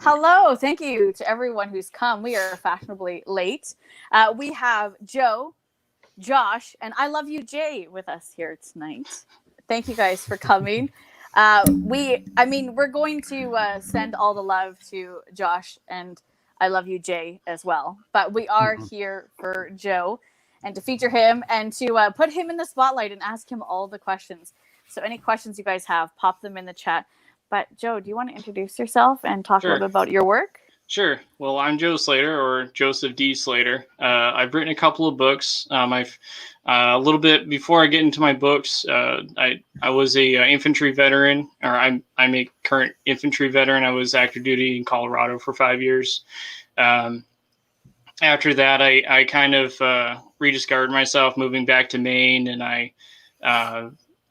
Hello, thank you to everyone who's come. We are fashionably late. We have Joe, Josh, and I Love You, Jay, with us here tonight. Thank you guys for coming. We're going to send all the love to Josh and I Love You, Jay, as well. But we are here for Joe and to feature him and to put him in the spotlight and ask him all the questions. So any questions you guys have, pop them in the chat. But Joe, do you want to introduce yourself and talk a little bit about your work? Sure. Well, I'm Joe Slater, or Joseph D. Slater. I've written a couple of books. I've a little bit before I get into my books. I was a infantry veteran, or I'm a current infantry veteran. I was active duty in Colorado for 5 years. After that, I kind of rediscovered myself, moving back to Maine, and I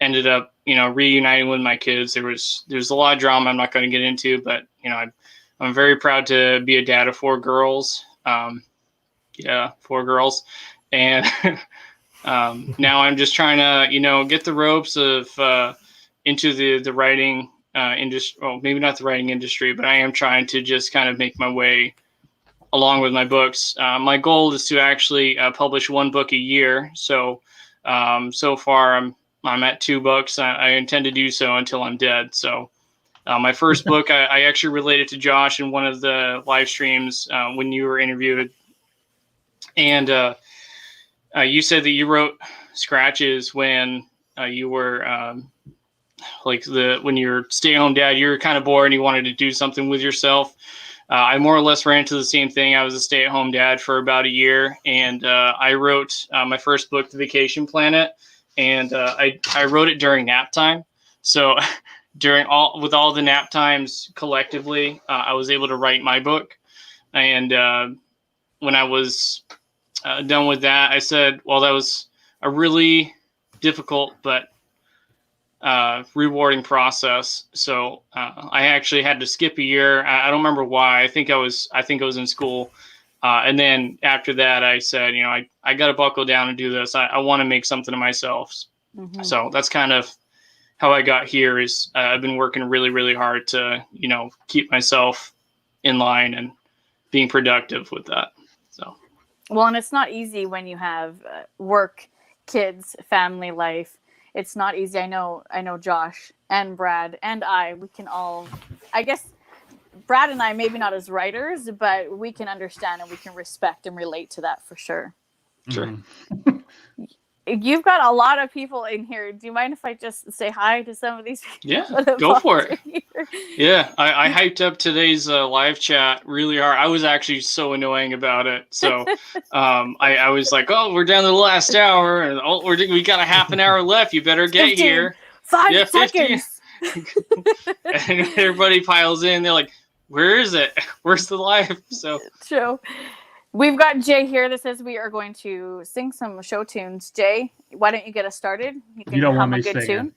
ended up, reuniting with my kids. There's a lot of drama I'm not going to get into, but I'm very proud to be a dad of 4 girls. 4 girls, and now I'm just trying to get the ropes of into the writing industry. Well, maybe not the writing industry, but I am trying to just kind of make my way along with my books. My goal is to actually publish 1 book a year. So so far I'm at 2 books. I intend to do so until I'm dead. So my first book, I actually related to Josh in one of the live streams when you were interviewed. And you said that you wrote scratches when you were when you're stay-at-home dad, you were kind of bored and you wanted to do something with yourself. I more or less ran into the same thing. I was a stay-at-home dad for about a year, and I wrote my first book, The Vacation Planet, and I wrote it during nap time. So with all the nap times collectively, I was able to write my book. And when I was done with that, I said, well, that was a really difficult but rewarding process. So I actually had to skip a year. I don't remember why. I think I was in school. And then after that, I said, I got to buckle down and do this. I want to make something of myself. Mm-hmm. So that's kind of how I got here. Is I've been working really, really hard to, keep myself in line and being productive with that. So, well, and it's not easy when you have work, kids, family life. It's not easy. I know Josh and Brad and we can all, I guess Brad and I, maybe not as writers, but we can understand and we can respect and relate to that for sure. Sure. You've got a lot of people in here. Do you mind if I just say hi to some of these people? Yeah, go for it. Yeah, I hyped up today's live chat really hard. I was actually so annoying about it. So I was like, oh, we're down to the last hour, and we got a half an hour left. You better get 15, here. 5 seconds. And everybody piles in. They're like, where is it? Where's the live? So true. We've got Jay here that says we are going to sing some show tunes. Jay, why don't you get us started? You don't want me singing.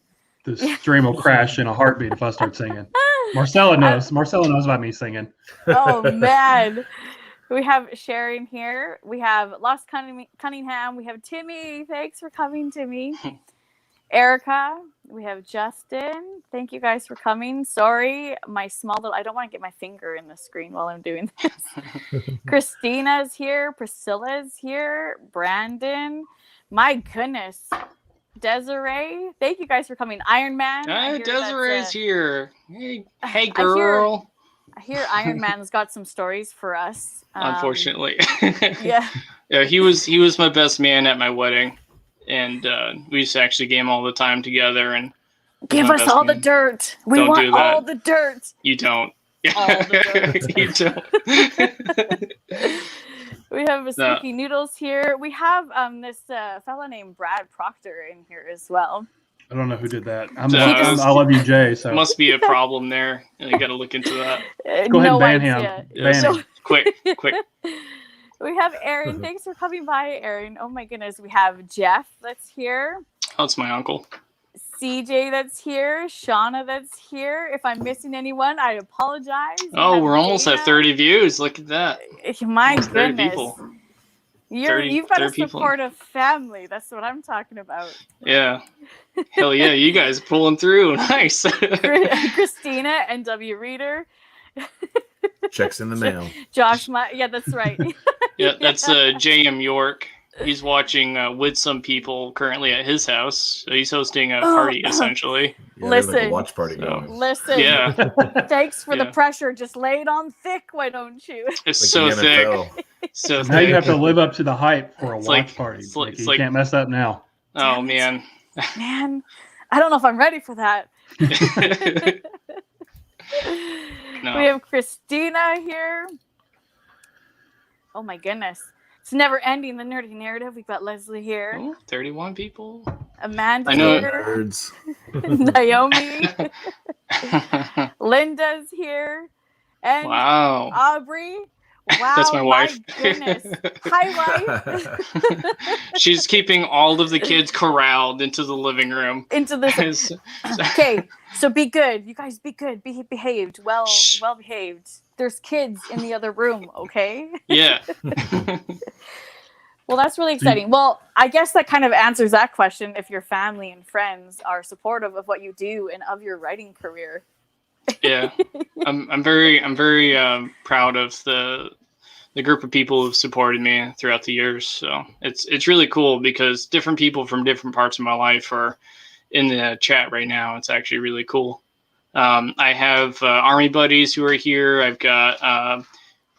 The stream will crash in a heartbeat if I start singing. Marcella knows. Marcella knows about me singing. Oh, man. We have Sharon here. We have Lost Cunningham. We have Timmy. Thanks for coming, Timmy. Erica. We have Justin. Thank you guys for coming. Sorry, my small little, I don't want to get my finger in the screen while I'm doing this. Christina's here. Priscilla's here. Brandon. My goodness. Desiree. Thank you guys for coming. Iron Man. Hey, Desiree's here. Hey, girl. I hear Iron Man's got some stories for us. Unfortunately. Yeah. Yeah, he was my best man at my wedding. And we used to actually game all the time together. And give us all the dirt. We want all the dirt. You don't. All the dirt. You don't. We have Sticky Noodles here. We have this fella named Brad Proctor in here as well. I don't know who did that. I Love You, Jay. So must be a problem there. You got to look into that. Go ahead and ban him. Yeah. Quick. We have Aaron. Thanks for coming by, Aaron. Oh my goodness. We have Jeff that's here. Oh, it's my uncle. CJ that's here. Shauna that's here. If I'm missing anyone, I apologize. Oh, we're almost at 30 views. Look at that. My almost goodness. 30 people. You've got a supportive family. That's what I'm talking about. Yeah. Hell yeah, you guys pulling through. Nice. Christina, NW Reader. Checks in the mail. Josh, yeah, that's right. Yeah, that's J.M. York. He's watching With Some People currently at his house. So he's hosting a party, essentially. Yeah, there's Listen. like a watch party going. Listen. Yeah. Thanks for the pressure. Just lay it on thick, why don't you? It's Like so the thick. NFL. So Now you have thick. to live up to the hype for a It's watch like- party. it's like- Nikki. You can't mess up now. Oh, Damn it. man. Man, I don't know if I'm ready for that. No. We have Christina here. Oh my goodness. It's never ending, the nerdy narrative. We've got Leslie here. Oh, 31 people. Amanda I know. here. Nerds. Naomi. Linda's here. And Wow. Aubrey. Wow, That's my wife. Goodness. Hi, wife. She's keeping all of the kids corralled into the living room. Into this. Okay, so be good. You guys be good. Be behaved. Well behaved. There's kids in the other room, okay? Yeah. Well, that's really exciting. Well, I guess that kind of answers that question. If your family and friends are supportive of what you do and of your writing career. Yeah. I'm very proud of the group of people who've supported me throughout the years. So it's really cool because different people from different parts of my life are in the chat right now. It's actually really cool. I have Army buddies who are here. I've got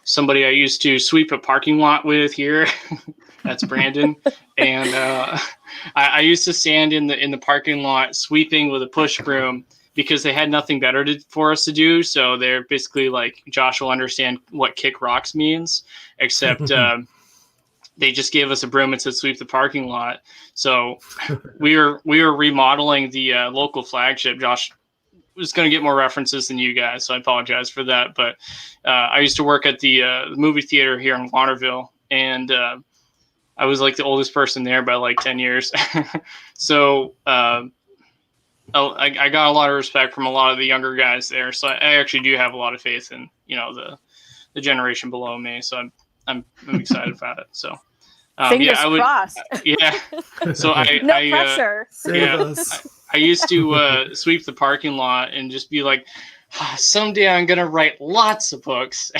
somebody I used to sweep a parking lot with here. That's Brandon. And I used to stand in the parking lot sweeping with a push broom because they had nothing better for us to do. So they're basically like, Josh will understand what kick rocks means, except they just gave us a broom and said sweep the parking lot. So we were remodeling the local flagship. Josh was going to get more references than you guys, so I apologize for that. But I used to work at the movie theater here in Waterville, and I was like the oldest person there by like 10 years. So I got a lot of respect from a lot of the younger guys there. So I actually do have a lot of faith in, the generation below me. So I'm excited about it. So Fingers crossed. Yeah. So no pressure. I used to sweep the parking lot and just be like, someday I'm gonna write lots of books.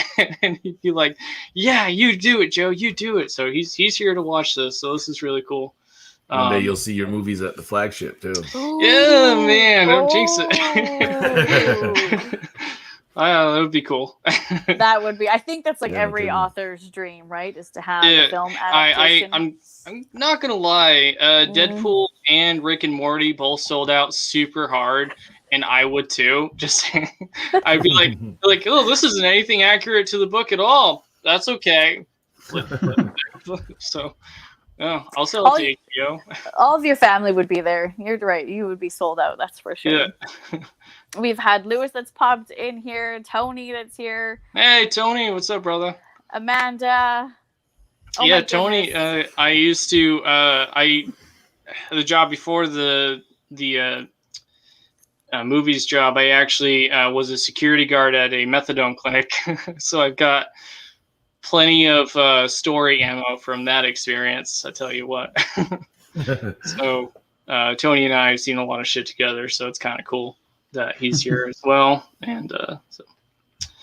And he'd be like, yeah, you do it, Joe, you do it. So he's here to watch this. So this is really cool. One day you'll see your movies at the flagship too. Yeah, man, don't jinx it. That would be cool. That would be. I think that's like every author's dream, right? Is to have a film adaptation. I'm not gonna lie. Deadpool and Rick and Morty both sold out super hard, and I would too. Just saying. I'd be like, oh, this isn't anything accurate to the book at all. That's okay. So. Oh, I'll sell it to HBO. All of your family would be there. You're right. You would be sold out. That's for sure. Yeah. We've had Lewis that's popped in here. Tony that's here. Hey, Tony. What's up, brother? Amanda. Oh, yeah, Tony. I used to. The job before the movies job, I actually was a security guard at a methadone clinic. So I've got plenty of story ammo from that experience, I tell you what. So Tony and I have seen a lot of shit together, so it's kind of cool that he's here as well. And so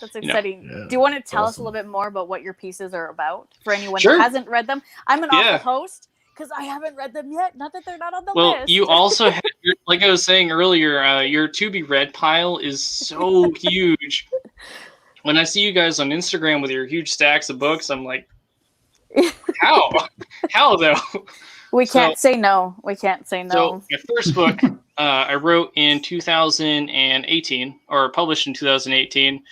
that's exciting. Do you want to tell us a little bit more about what your pieces are about for anyone who hasn't read them? I'm an awful host because I haven't read them yet. Not that they're not on the list. Well, you also have, like I was saying earlier, your to be read pile is so huge. When I see you guys on Instagram with your huge stacks of books, I'm like, how though? We can't say no. We can't say no. So my first book I wrote in 2018, or published in 2018.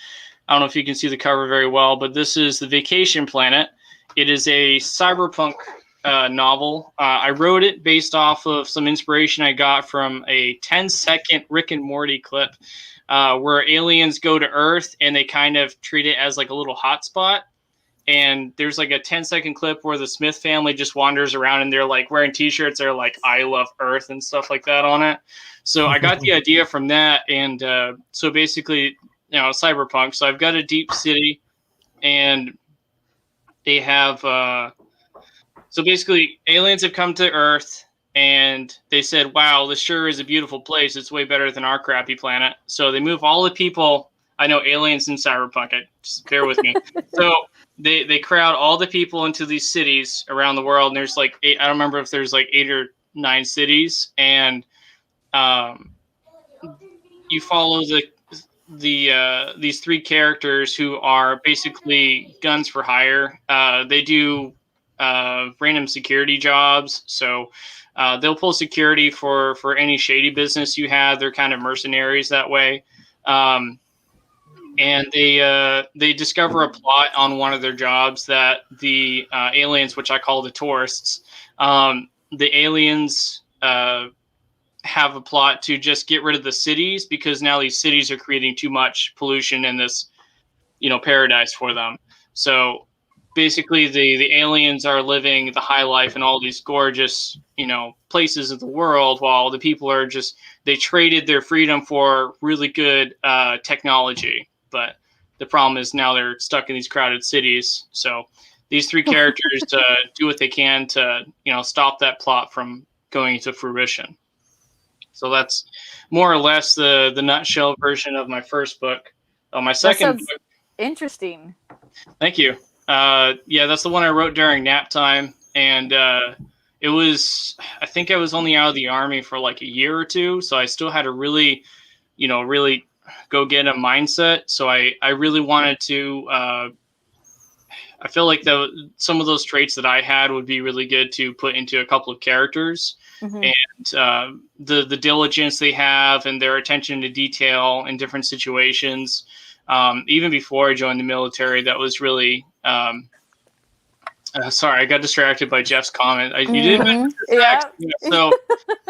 I don't know if you can see the cover very well, but this is The Vacation Planet. It is a cyberpunk novel. I wrote it based off of some inspiration I got from a 10-second Rick and Morty clip. Where aliens go to Earth and they kind of treat it as like a little hotspot. And there's like a 10-second clip where the Smith family just wanders around and they're like wearing t-shirts. They're like, I love Earth and stuff like that on it. So I got the idea from that. And so basically, cyberpunk. So I've got a deep city and they have, so basically aliens have come to Earth. And they said, wow, this sure is a beautiful place. It's way better than our crappy planet. So they move all the people I know aliens and cyberpunk. Just bear with me. So they crowd all the people into these cities around the world, and there's like 8. I don't remember if there's like 8 or 9 cities, and you follow these 3 characters who are basically guns for hire. They do random security jobs, so they'll pull security for any shady business you have. They're kind of mercenaries that way. And they discover a plot on one of their jobs that the aliens, which I call the tourists, the aliens have a plot to just get rid of the cities, because now these cities are creating too much pollution in this, paradise for them. So basically the aliens are living the high life in all these gorgeous, places of the world, while the people are just, they traded their freedom for really good technology. But the problem is now they're stuck in these crowded cities. So these 3 characters do what they can to, stop that plot from going into fruition. So that's more or less the nutshell version of my first book. My second book. Interesting. Thank you. Yeah, that's the one I wrote during nap time. And it was, I think I was only out of the Army for like a year or 2. So I still had a really, really go get a mindset. So I really wanted to, I feel like some of those traits that I had would be really good to put into a couple of characters. Mm-hmm. And the diligence they have and their attention to detail in different situations. Even before I joined the military, that was really, sorry, I got distracted by Jeff's comment. You didn't mention sex. Yeah. So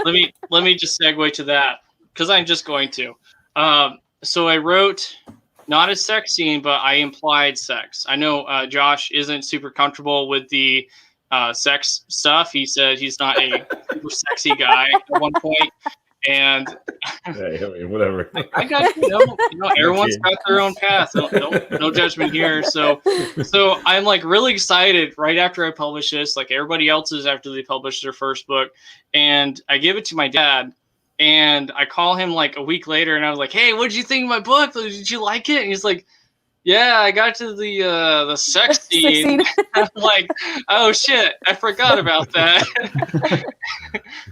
let me just segue to that, because I'm just going to. So I wrote not a sex scene, but I implied sex. I know Josh isn't super comfortable with the sex stuff. He said he's not a super sexy guy at one point. And hey, I mean, whatever. I got everyone's got their own path. No judgment here. So I'm like really excited right after I publish this, like everybody else is after they publish their first book. And I give it to my dad, and I call him like a week later, and I was like, "Hey, what did you think of my book? Did you like it?" And he's like, "Yeah, I got to the sex scene." I'm like, "Oh shit, I forgot about that."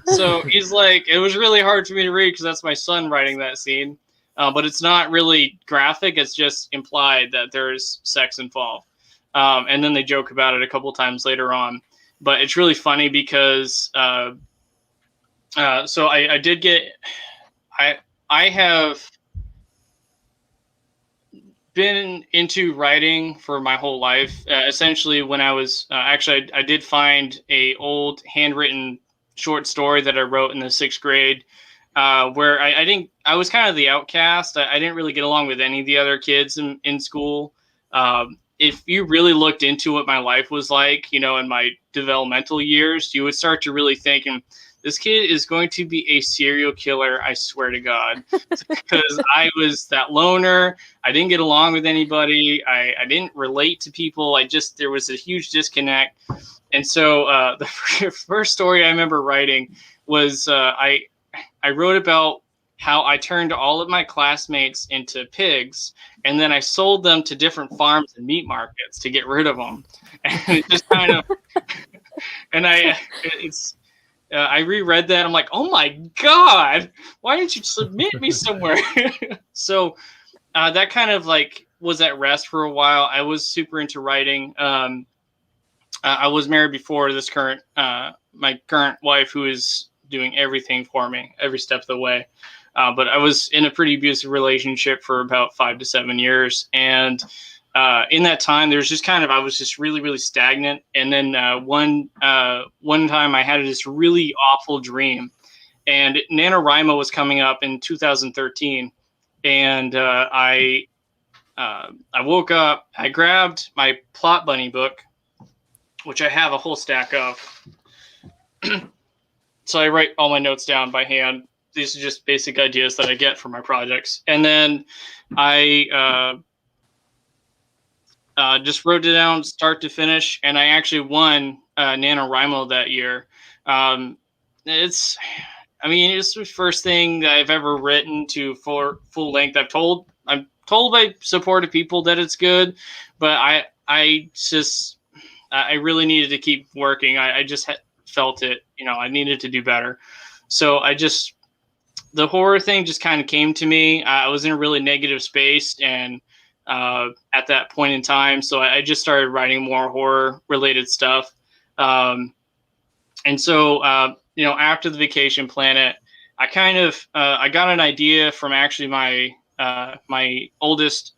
So he's like, it was really hard for me to read because that's my son writing that scene, but it's not really graphic. It's just implied that there's sex involved, and then they joke about it a couple times later on. But it's really funny because so I did get I have been into writing for my whole life. Essentially, when I was actually, I did find a old handwritten short story that I wrote in the 6th grade, where I was kind of the outcast. I didn't really get along with any of the other kids in school. If you really looked into what my life was like, in my developmental years, you would start to really think, and this kid is going to be a serial killer, I swear to God, because I was that loner. I didn't get along with anybody. I didn't relate to people. There was a huge disconnect. And so the first story I remember writing was I wrote about how I turned all of my classmates into pigs, and then I sold them to different farms and meat markets to get rid of them. And it just kind of, and I reread that. I'm like, oh my God, why didn't you submit me somewhere? So that kind of like was at rest for a while. I was super into writing. I was married before this my current wife, who is doing everything for me every step of the way. But I was in a pretty abusive relationship for about 5 to 7 years. And in that time, there's just I was just really, really stagnant. And then one time I had this really awful dream, and NaNoWriMo was coming up in 2013. And I woke up, I grabbed my Plot Bunny book, which I have a whole stack of. So I write all my notes down by hand. These are just basic ideas that I get from my projects. And then I just wrote it down start to finish, and I actually won NaNoWriMo that year. It's the first thing that I've ever written to full length. I've told by supportive people that it's good, but I really needed to keep working. I just felt it, I needed to do better. So the horror thing just kind of came to me. I was in a really negative space and at that point in time. So I just started writing more horror related stuff. And so, after the Vacation Planet, I kind of, I got an idea from actually my oldest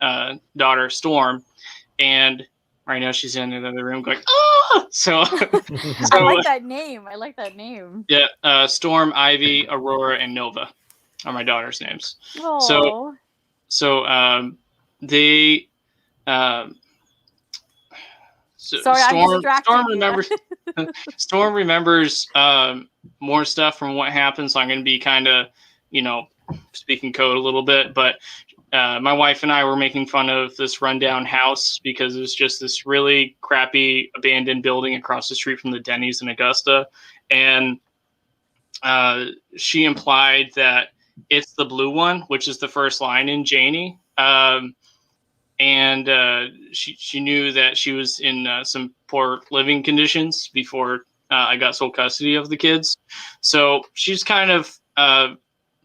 daughter, Storm, and right now she's in another room going, oh! So, I like that name. Yeah, Storm, Ivy, Aurora, and Nova are my daughter's names. Aww. So they. Sorry, I'm distracting Storm remembers. Storm remembers more stuff from what happened. So I'm going to be kind of, speaking code a little bit. But my wife and I were making fun of this rundown house because it was just this really crappy abandoned building across the street from the Denny's in Augusta, and she implied that it's the blue one, which is the first line in Janie. And she knew that she was in some poor living conditions before I got sole custody of the kids. So she's kind of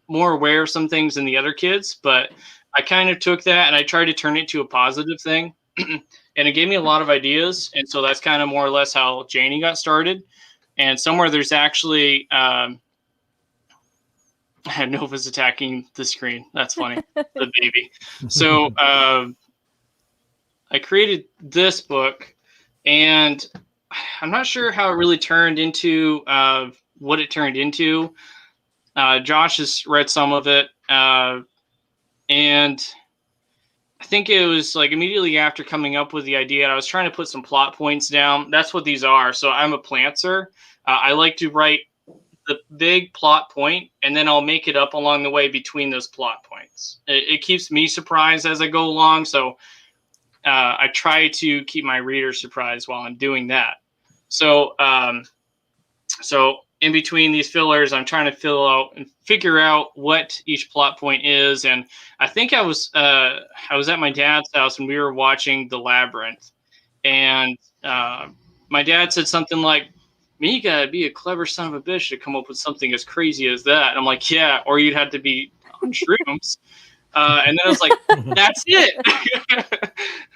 more aware of some things than the other kids. But I kind of took that and I tried to turn it to a positive thing. And it gave me a lot of ideas. And so that's kind of more or less how Janie got started. And somewhere there's actually Nova's attacking the screen. That's funny. The baby. So I created this book, and I'm not sure how it really turned into what it turned into. Josh has read some of it, and I think it was like immediately after coming up with the idea, I was trying to put some plot points down. That's what these are. So I'm a plantser. I like to write the big plot point, and then I'll make it up along the way between those plot points. It keeps me surprised as I go along, so I try to keep my readers surprised while I'm doing that. So in between these fillers, I'm trying to fill out and figure out what each plot point is. And I think I was at my dad's house and we were watching The Labyrinth, and my dad said something like, "Man, you gotta be a clever son of a bitch to come up with something as crazy as that." And I'm like, "Yeah, or you'd have to be on shrooms." And then I was like, "That's it."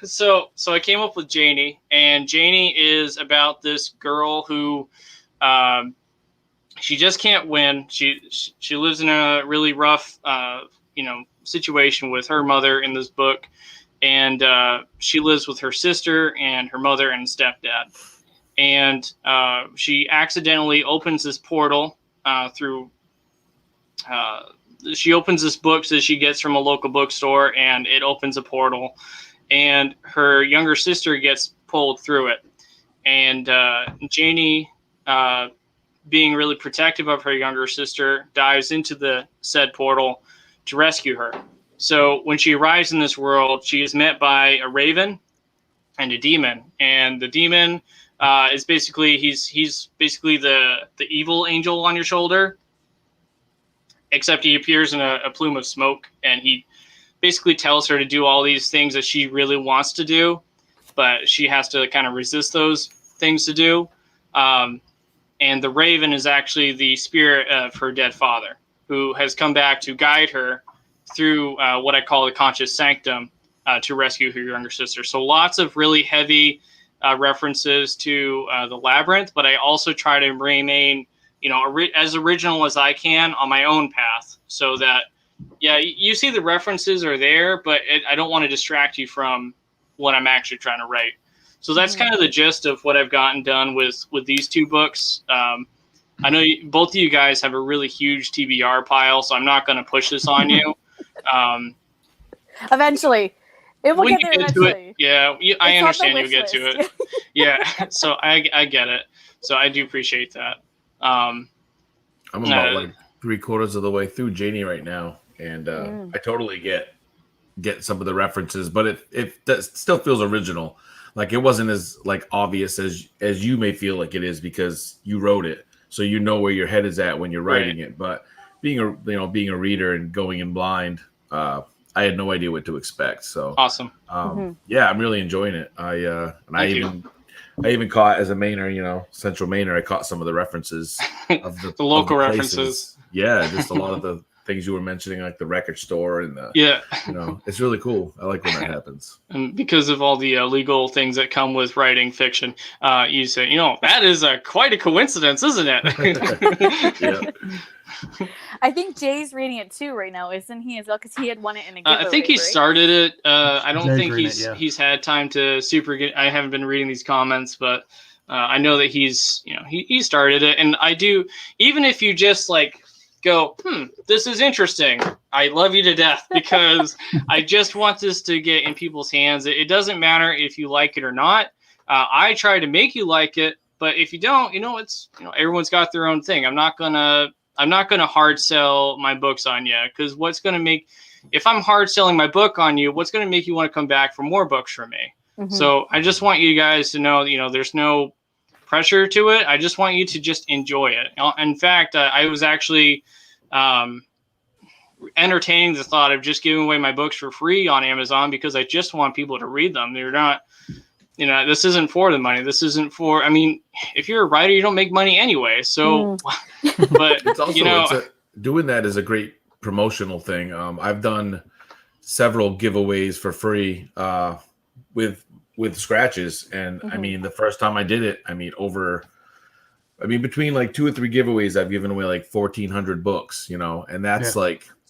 So I came up with Janie, and Janie is about this girl who, she just can't win. She lives in a really rough, situation with her mother in this book, and she lives with her sister and her mother and stepdad. And she accidentally opens this portal through. She opens this book that she gets from a local bookstore, and it opens a portal, and her younger sister gets pulled through it. And Janie, being really protective of her younger sister, dives into the said portal to rescue her. So when she arrives in this world, she is met by a raven and a demon. And the demon is basically, he's basically the evil angel on your shoulder, except he appears in a plume of smoke, and he basically tells her to do all these things that she really wants to do, but she has to kind of resist those things to do. And the raven is actually the spirit of her dead father, who has come back to guide her through what I call the conscious sanctum to rescue her younger sister. So lots of really heavy references to the Labyrinth, but I also try to remain as original as I can on my own path, so that, yeah, you see the references are there, but I don't want to distract you from what I'm actually trying to write. So that's kind of the gist of what I've gotten done with these two books. I know both of you guys have a really huge TBR pile, so I'm not going to push this on you. Eventually. It will get there eventually. Yeah, I understand you'll get to it. Yeah, so I get it. So I do appreciate that. I'm about like 3/4 of the way through Janie right now, and I totally get some of the references, but it still feels original. Like it wasn't as like obvious as you may feel like it is because you wrote it, so you know where your head is at when you're writing it. But being a reader and going in blind, I had no idea what to expect. So awesome. Yeah, I'm really enjoying it. I even caught, as a Mainer, Central Mainer, I caught some of the references of the local of the references. Yeah, just a lot of the things you were mentioning, like the record store and it's really cool. I like when that happens. And because of all the legal things that come with writing fiction, you say, that is quite a coincidence, isn't it? Yeah. I think Jay's reading it too right now, isn't he, as well? Because he had won it in a giveaway. I think he started it. I don't think Jay's he's had time to I haven't been reading these comments, but I know that he's he started it, and I do. Even if you just like go, this is interesting, I love you to death, because I just want this to get in people's hands. It doesn't matter if you like it or not. I try to make you like it, but if you don't, it's everyone's got their own thing. I'm not gonna hard sell my books on you, because what's gonna make, if I'm hard selling my book on you, what's gonna make you want to come back for more books from me? Mm-hmm. So I just want you guys to know, there's no pressure to it. I just want you to just enjoy it. In fact, I was actually entertaining the thought of just giving away my books for free on Amazon, because I just want people to read them. They're not, this isn't for the money. This isn't for, if you're a writer, you don't make money anyway. So, but it's also, doing that is a great promotional thing. I've done several giveaways for free with scratches. And the first time I did it, between like 2 or 3 giveaways, I've given away like 1,400 books, and that's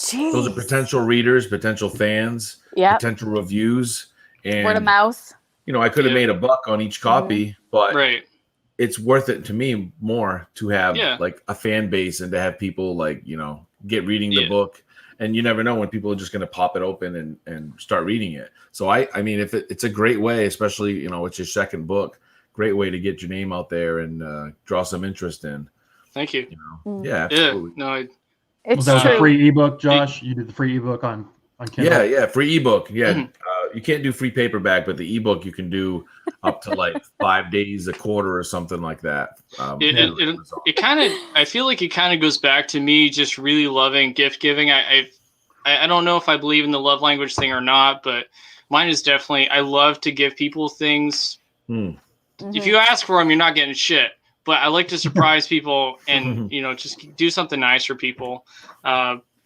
Jeez. Those are potential readers, potential fans, potential reviews, and word of mouth. I could have made a buck on each copy, but right. It's worth it to me more to have like a fan base and to have people get reading the book. And you never know when people are just going to pop it open and start reading it. So if it's a great way, especially, it's your second book, great way to get your name out there and draw some interest in. Thank you. Yeah, absolutely. No, it's was that true. a free ebook, Josh? You did the free ebook on Kindle? Yeah, free ebook. Yeah. You can't do free paperback, but the ebook you can do up to like 5 days, a quarter, or something like that. It kind of, I feel like it kind of goes back to me just really loving gift giving. I don't know if I believe in the love language thing or not, but mine is definitely, I love to give people things. If you ask for them, you're not getting shit. But I like to surprise people and, just do something nice for people.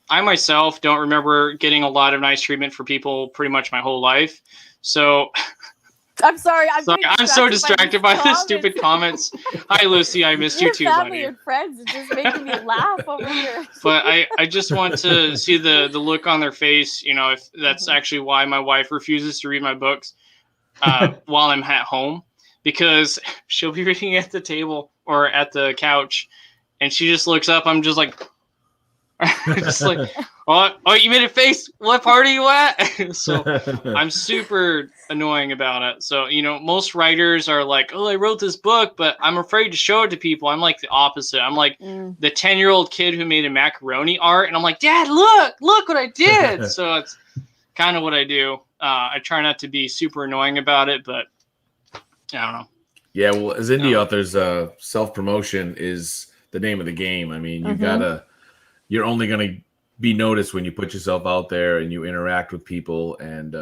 I myself don't remember getting a lot of nice treatment for people pretty much my whole life. So I'm sorry. I'm so distracted by the stupid comments. Hi, Lucy. I missed you too, family buddy. And friends are just making me laugh over here. But I just want to see the look on their face. If that's actually why my wife refuses to read my books while I'm at home, because she'll be reading at the table or at the couch, and she just looks up. I'm just like. Just like, oh, you made a face. What part are you at? So I'm super annoying about it. So, most writers are like, oh, I wrote this book, but I'm afraid to show it to people. I'm like the opposite. I'm like the 10-year-old kid who made a macaroni art. And I'm like, Dad, look what I did. So it's kind of what I do. I try not to be super annoying about it, but I don't know. Yeah. Well, as indie authors, self-promotion is the name of the game. You're only going to be noticed when you put yourself out there and you interact with people. And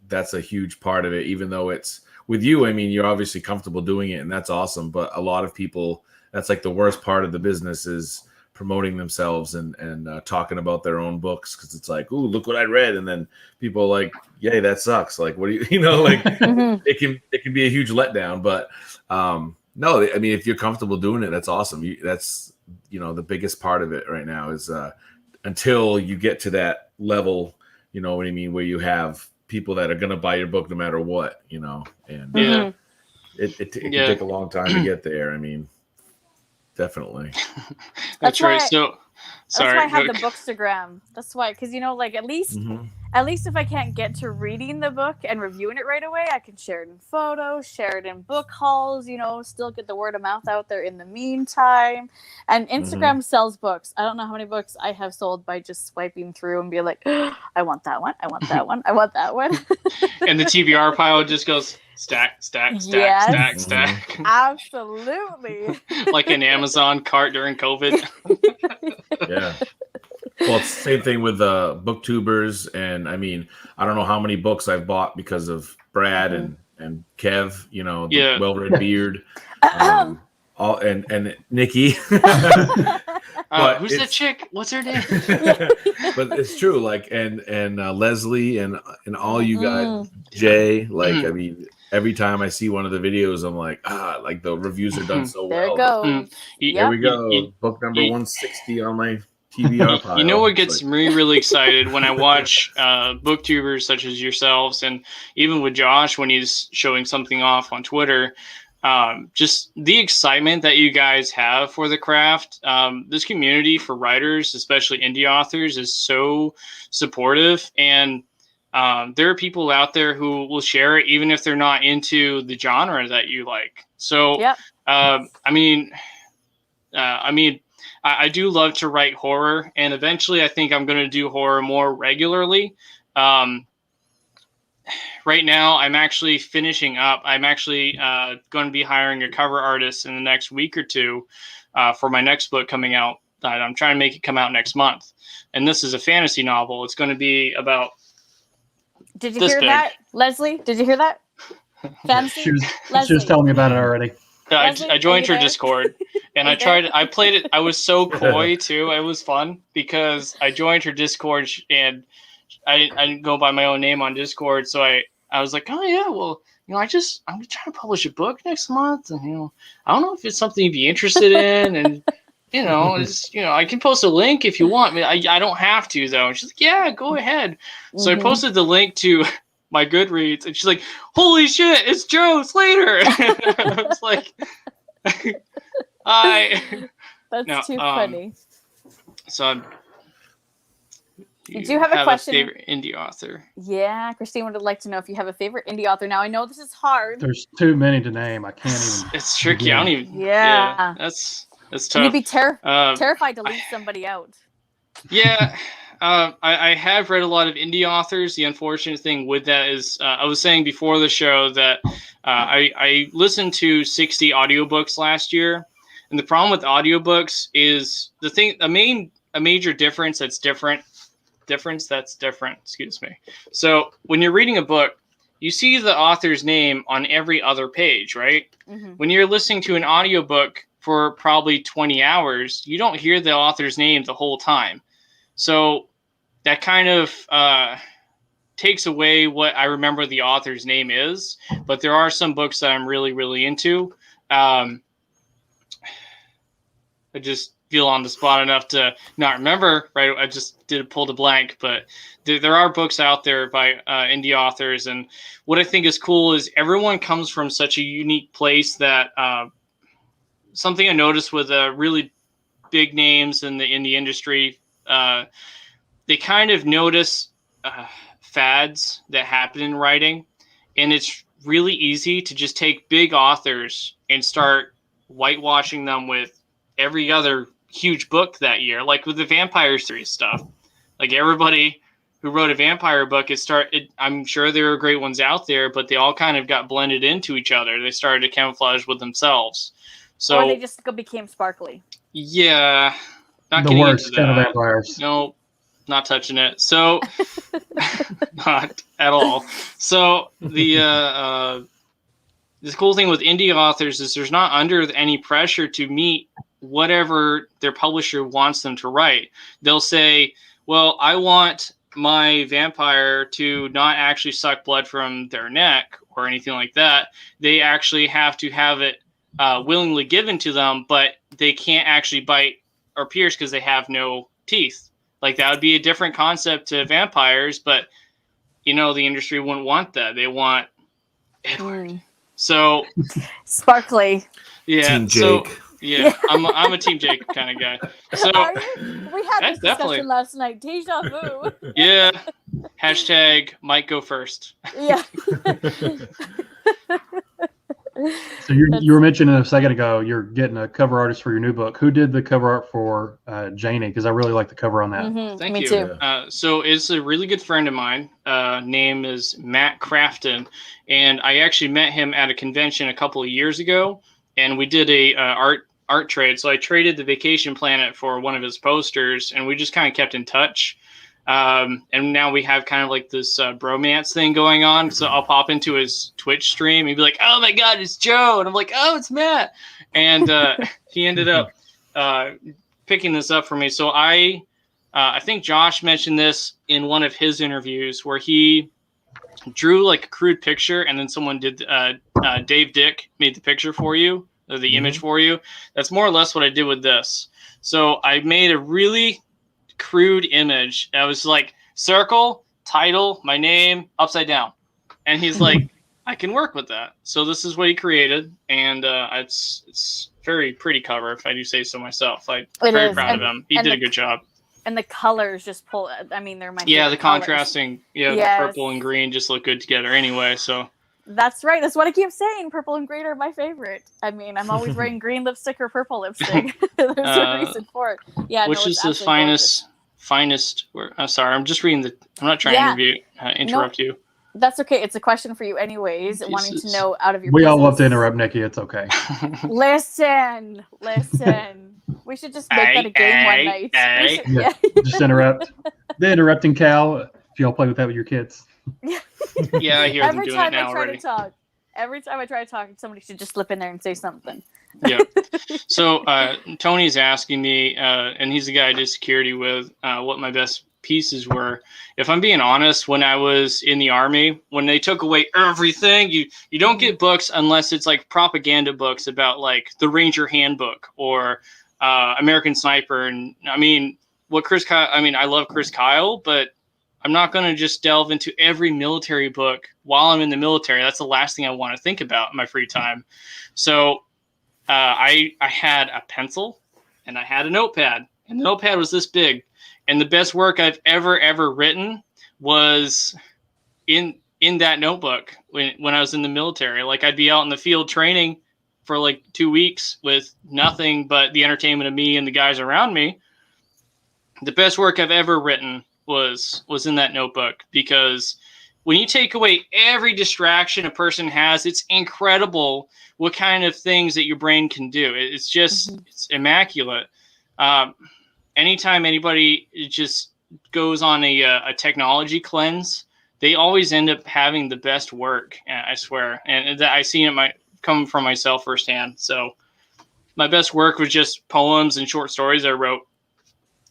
that's a huge part of it, even though it's with you. You're obviously comfortable doing it, and that's awesome. But a lot of people, that's like the worst part of the business, is promoting themselves and talking about their own books. Cause it's like, ooh, look what I read. And then people are like, yay, that sucks. Like, what do you, like it can be a huge letdown, but no, if you're comfortable doing it, that's awesome. That's, the biggest part of it right now is until you get to that level, where you have people that are going to buy your book no matter what, and it can take a long time to get there. Definitely. That's right. So sorry. That's why I have the Bookstagram. That's why, because at least if I can't get to reading the book and reviewing it right away, I can share it in photos, share it in book hauls, still get the word of mouth out there in the meantime. And Instagram sells books. I don't know how many books I have sold by just swiping through and be like, oh, I want that one. I want that one. I want that one. And the TBR pile just goes stack, stack, stack, stack, stack. Absolutely. Like an Amazon cart during COVID. Yeah. Well, it's the same thing with the booktubers, and I mean, I don't know how many books I've bought because of Brad and Kev, you know, the well-read beard, all and Nikki. Who's the chick? What's her name? But it's true, like and Leslie and all you guys, Jay. Like, I mean, every time I see one of the videos, I'm like the reviews are done so there well. There goes. There we go. Book number 160 on my TBR pile. You know what gets me really excited when I watch booktubers such as yourselves, and even with Josh when he's showing something off on Twitter, just the excitement that you guys have for the craft. This community for writers, especially indie authors, is so supportive, and there are people out there who will share it even if they're not into the genre that you like. So, I do love to write horror, and eventually I think I'm going to do horror more regularly. Right now, I'm actually finishing up. I'm actually going to be hiring a cover artist in the next week or two for my next book coming out. I'm trying to make it come out next month. And this is a fantasy novel. It's going to be about Did you hear that, Leslie? Did you hear that? Fantasy? She was telling me about it already. I joined her Discord, and I played it. I was so coy, too. It was fun because I joined her Discord, and I didn't go by my own name on Discord, so I was like, oh, yeah, well, you know, I'm trying to publish a book next month, and, you know, I don't know if it's something you'd be interested in, and, you know, I can post a link if you want. I don't have to, though. And she's like, yeah, go ahead. So I posted the link to my Goodreads, and she's like, holy shit, it's Joe Slater. I was like, That's too funny. So do you have a question? A favorite indie author? Yeah, Christine would like to know if you have a favorite indie author. Now, I know this is hard. There's too many to name. I can't even. It's tricky. I don't even. Yeah. That's tough. You'd be terrified to leave somebody out. Yeah. I have read a lot of indie authors. The unfortunate thing with that is I was saying before the show that I listened to 60 audiobooks last year. And the problem with audiobooks is a major difference that's different. Excuse me. So when you're reading a book, you see the author's name on every other page, right? Mm-hmm. When you're listening to an audiobook for probably 20 hours, you don't hear the author's name the whole time. So that kind of takes away what I remember the author's name is. But there are some books that I'm really, really into. I just feel on the spot enough to not remember, right? I just did pull the blank, but there are books out there by indie authors. And what I think is cool is everyone comes from such a unique place that something I noticed with really big names in the industry, they kind of notice fads that happen in writing. And it's really easy to just take big authors and start whitewashing them with every other huge book that year, like with the vampire series stuff. Like everybody who wrote a vampire book, I'm sure there are great ones out there, but they all kind of got blended into each other. They started to camouflage with themselves. So, or they just became sparkly. Yeah. Not the worst kind of vampires. No, not touching it. So not at all. So the cool thing with indie authors is there's not under any pressure to meet whatever their publisher wants them to write. They'll say, well, I want my vampire to not actually suck blood from their neck or anything like that. They actually have to have it willingly given to them, but they can't actually bite or pierce because they have no teeth. Like that would be a different concept to vampires, but the industry wouldn't want that. They want Edward. So sparkly. Yeah. Team Jake. So, yeah, I'm a Team Jake kind of guy. So are you? We had this discussion last night. Deja vu. Yeah. Hashtag might go first. Yeah. So you were mentioning a second ago you're getting a cover artist for your new book. Who did the cover art for Janie? Because I really like the cover on that. Mm-hmm. Thank Me you. Too. So it's a really good friend of mine. Name is Matt Crafton, and I actually met him at a convention a couple of years ago, and we did a art art trade. So I traded the Vacation Planet for one of his posters, and we just kind of kept in touch. And now we have kind of like this bromance thing going on. So I'll pop into his Twitch stream. He'd be like, "Oh my God, it's Joe," and I'm like, "Oh, it's Matt." And he ended up picking this up for me. So I think Josh mentioned this in one of his interviews where he drew like a crude picture, and then someone did. Dave Dick made the picture for you, or the image for you. That's more or less what I did with this. So I made a really crude image. I was like, circle, title, my name, upside down. And he's like, I can work with that. So this is what he created. And it's very pretty cover, if I do say so myself. I'm very proud of him. He did a good job. And the colors just pull, I mean, they're my Yeah, the colors. contrasting, the purple and green just look good together anyway. So that's right. That's what I keep saying. Purple and green are my favorite. I mean, I'm always wearing green lipstick or purple lipstick. There's a reason for it. Yeah, which is the finest. I'm sorry, I'm just reading I'm not trying to interrupt you. That's okay. It's a question for you, anyways. Wanting to know out of your. We all love to interrupt Nikki. It's okay. Listen. We should just make that a game one night. Just interrupt. The interrupting cow. If y'all play with that with your kids. Yeah, I hear them doing it now already. Every time I try to talk, somebody should just slip in there and say something. Yeah. So Tony's asking me, and he's the guy I did security with, what my best pieces were. If I'm being honest, when I was in the Army, when they took away everything, you don't get books unless it's like propaganda books about like the Ranger Handbook or American Sniper. And I mean, I love Chris Kyle, but I'm not going to just delve into every military book while I'm in the military. That's the last thing I want to think about in my free time. So I had a pencil and I had a notepad, and the notepad was this big. And the best work I've ever written was in that notebook when I was in the military. Like I'd be out in the field training for like 2 weeks with nothing but the entertainment of me and the guys around me. The best work I've ever written was in that notebook, because when you take away every distraction a person has, it's incredible what kind of things that your brain can do. It's just it's immaculate. Anytime anybody just goes on a technology cleanse, they always end up having the best work. I swear, and that I've seen it come from myself firsthand. So my best work was just poems and short stories I wrote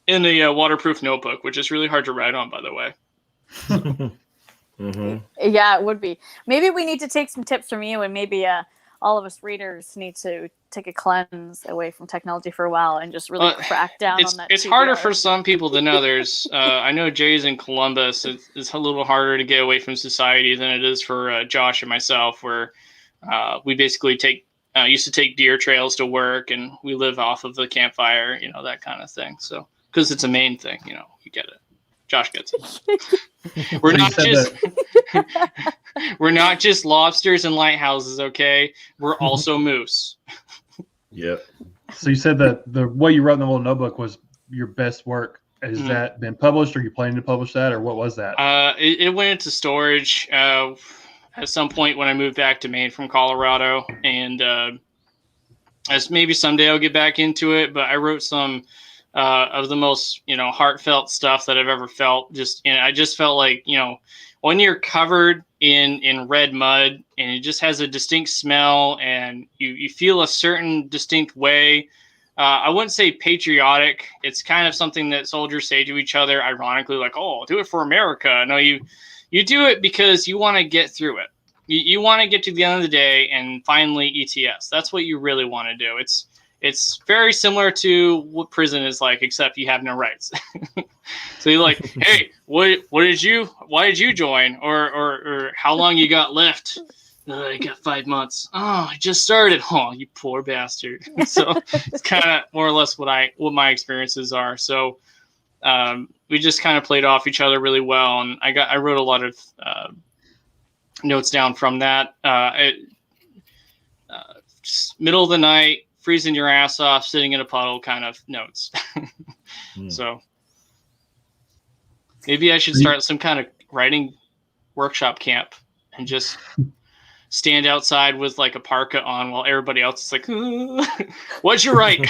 in a waterproof notebook, which is really hard to write on, by the way. Yeah, it would be. Maybe we need to take some tips from you, and maybe all of us readers need to take a cleanse away from technology for a while and just really crack down on that. It's harder for some people than others. I know Jay's in Columbus. It's a little harder to get away from society than it is for Josh and myself, where we basically used to take deer trails to work, and we live off of the campfire, that kind of thing. So, because it's a main thing, you get it. Josh gets it. We're not just lobsters and lighthouses, okay? We're also moose. Yep. So you said that the way you wrote in the little notebook was your best work. Has that been published? Are you planning to publish that, or what was that? It went into storage at some point when I moved back to Maine from Colorado, and as maybe someday I'll get back into it. But I wrote some of the most heartfelt stuff that I've ever felt. I just felt like when you're covered in red mud and it just has a distinct smell and you feel a certain distinct way. I wouldn't say patriotic. It's kind of something that soldiers say to each other, ironically, like, "Oh, do it for America." No, you do it because you want to get through it. You want to get to the end of the day and finally ETS. That's what you really want to do. It's very similar to what prison is like, except you have no rights. So you're like, "Hey, why did you join? Or how long you got left?" "I got 5 months." "Oh, I just started." "Oh, you poor bastard." So it's kind of more or less what my experiences are. So we just kind of played off each other really well, and I wrote a lot of notes down from that. Just middle of the night, freezing your ass off, sitting in a puddle kind of notes. So maybe I should start some kind of writing workshop camp and just stand outside with like a parka on while everybody else is like, what'd you write?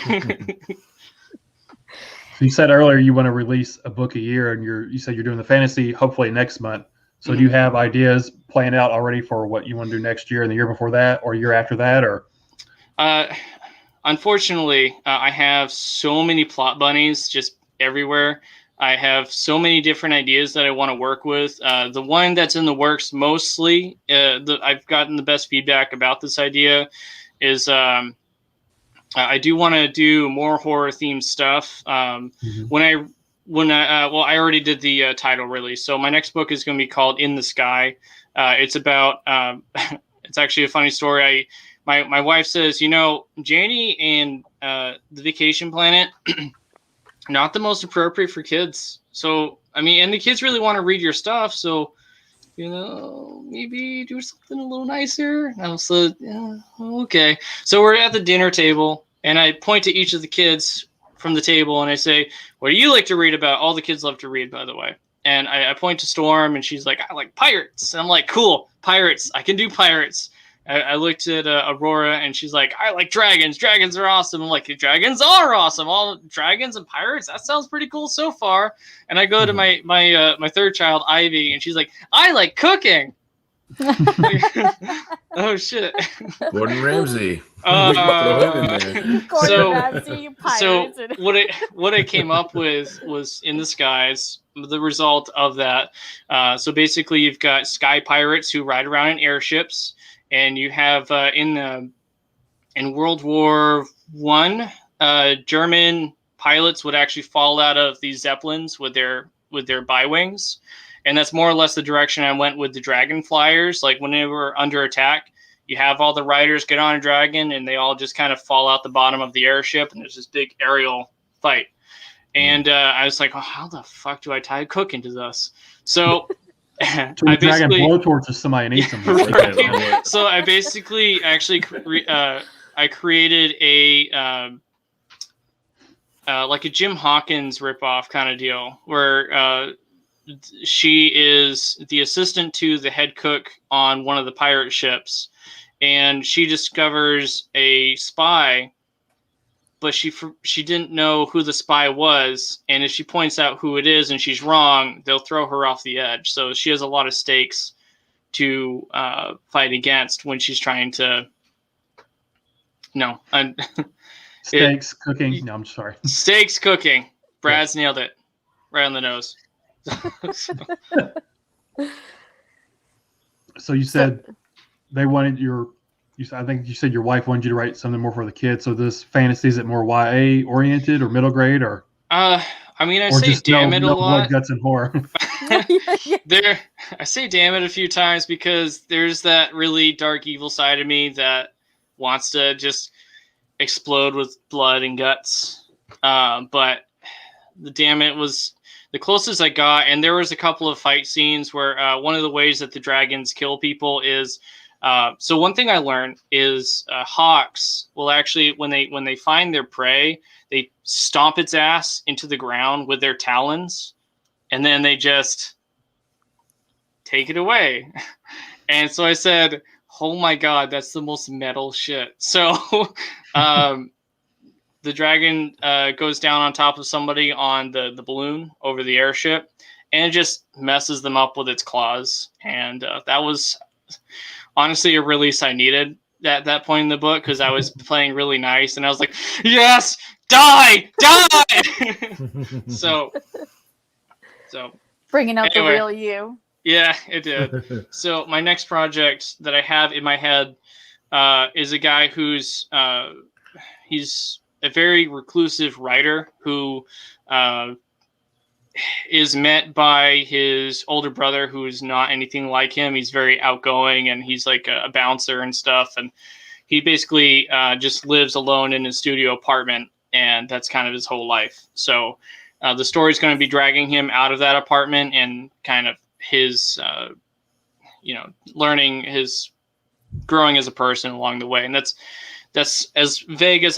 So you said earlier you want to release a book a year, and you said you're doing the fantasy hopefully next month. So do you have ideas planned out already for what you want to do next year and the year before that or year after that? Or unfortunately, I have so many plot bunnies just everywhere. I have so many different ideas that I want to work with. The one that's in the works mostly, I've gotten the best feedback about this idea is I do want to do more horror themed stuff. I already did the title release. So my next book is going to be called In the Sky. It's about, it's actually a funny story. My wife says, Janie and the Vacation Planet, not the most appropriate for kids. So, and the kids really want to read your stuff. So, maybe do something a little nicer. And I was like, yeah, okay. So we're at the dinner table and I point to each of the kids from the table and I say, what do you like to read about? All the kids love to read, by the way. And I point to Storm and she's like, I like pirates. And I'm like, cool, pirates. I can do pirates. I looked at Aurora and she's like, I like dragons. Dragons are awesome. I'm like, dragons are awesome. All dragons and pirates. That sounds pretty cool so far. And I go to my third child, Ivy, and she's like, I like cooking. Oh shit. Gordon Ramsay. So what I came up with was In the Skies, the result of that. So basically you've got sky pirates who ride around in airships. And you have in World War I, German pilots would actually fall out of these zeppelins with their bi-wings, and that's more or less the direction I went with the dragon flyers. Like when they were under attack, you have all the riders get on a dragon, and they all just kind of fall out the bottom of the airship, and there's this big aerial fight. And I was like, oh, how the fuck do I tie a cook into this? So. I dragon blowtorches somebody needs them. Right. So I basically actually I created a like a Jim Hawkins ripoff kind of deal where she is the assistant to the head cook on one of the pirate ships, and she discovers a spy. But she didn't know who the spy was, and if she points out who it is and she's wrong, they'll throw her off the edge. So she has a lot of stakes to fight against when she's trying to. No, stakes cooking. No, I'm sorry. Stakes cooking. Brad's nailed it, right on the nose. So you said they wanted your. I think you said your wife wanted you to write something more for the kids. So this fantasy, is it more YA oriented or middle grade or? I say damn it a lot. Blood, guts, and horror. I say damn it a few times because there's that really dark evil side of me that wants to just explode with blood and guts. But the damn it was the closest I got. And there was a couple of fight scenes where one of the ways that the dragons kill people is. So one thing I learned is hawks will actually, when they find their prey, they stomp its ass into the ground with their talons, and then they just take it away. And so I said, oh my God, that's the most metal shit. So the dragon goes down on top of somebody on the balloon over the airship, and it just messes them up with its claws. And that was... honestly, a release I needed at that point in the book because I was playing really nice and I was like, yes, die. so bringing out the real you. Yeah, it did. So my next project that I have in my head is a guy who's he's a very reclusive writer who is met by his older brother who is not anything like him. He's very outgoing and he's like a bouncer and stuff. And he basically just lives alone in his studio apartment, and that's kind of his whole life. So the story is going to be dragging him out of that apartment and kind of his, learning his growing as a person along the way. And that's as vague as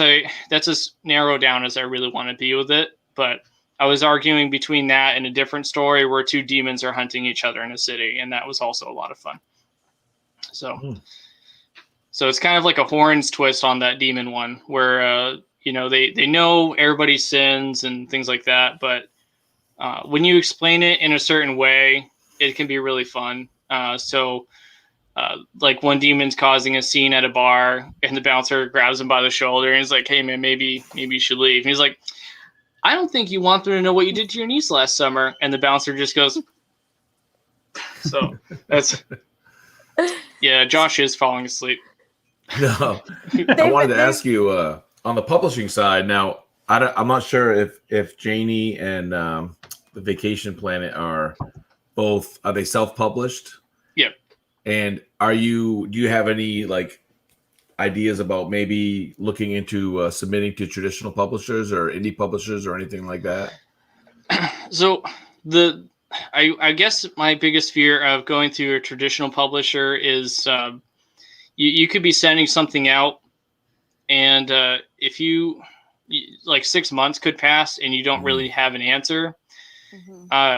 that's as narrowed down as I really want to be with it. But I was arguing between that and a different story where two demons are hunting each other in a city, and that was also a lot of fun. So, So it's kind of like a horns twist on that demon one, where they know everybody sins and things like that, but when you explain it in a certain way, it can be really fun. Like one demon's causing a scene at a bar, and the bouncer grabs him by the shoulder and he's like, "Hey man, maybe you should leave." And he's like, "I don't think you want them to know what you did to your niece last summer." And the bouncer just goes. So that's yeah. Josh is falling asleep. No, I wanted to ask you on the publishing side. Now, I'm not sure if Janie and the Vacation Planet are they self-published? Yep. And do you have any like ideas about maybe looking into submitting to traditional publishers or indie publishers or anything like that? So I guess my biggest fear of going through a traditional publisher is you could be sending something out, and if you like 6 months could pass and you don't really have an answer.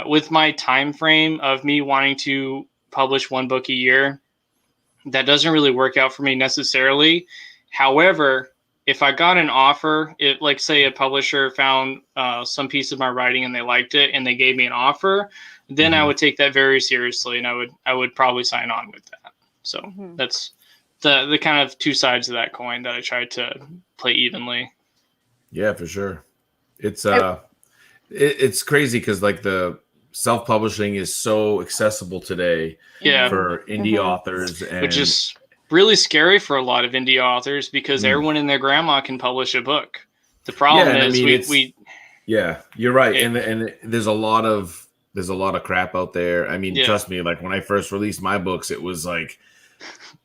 With my time frame of me wanting to publish one book a year, that doesn't really work out for me necessarily. However, if I got an offer, like say a publisher found some piece of my writing and they liked it and they gave me an offer, then I would take that very seriously, and I would probably sign on with that. So that's the kind of two sides of that coin that I try to play evenly. Yeah, for sure. It's it's crazy because like the self-publishing is so accessible today for indie authors, which is really scary for a lot of indie authors because everyone and their grandma can publish a book. The problem is we you're right. And there's a lot of crap out there. I mean, trust me, like when I first released my books, it was like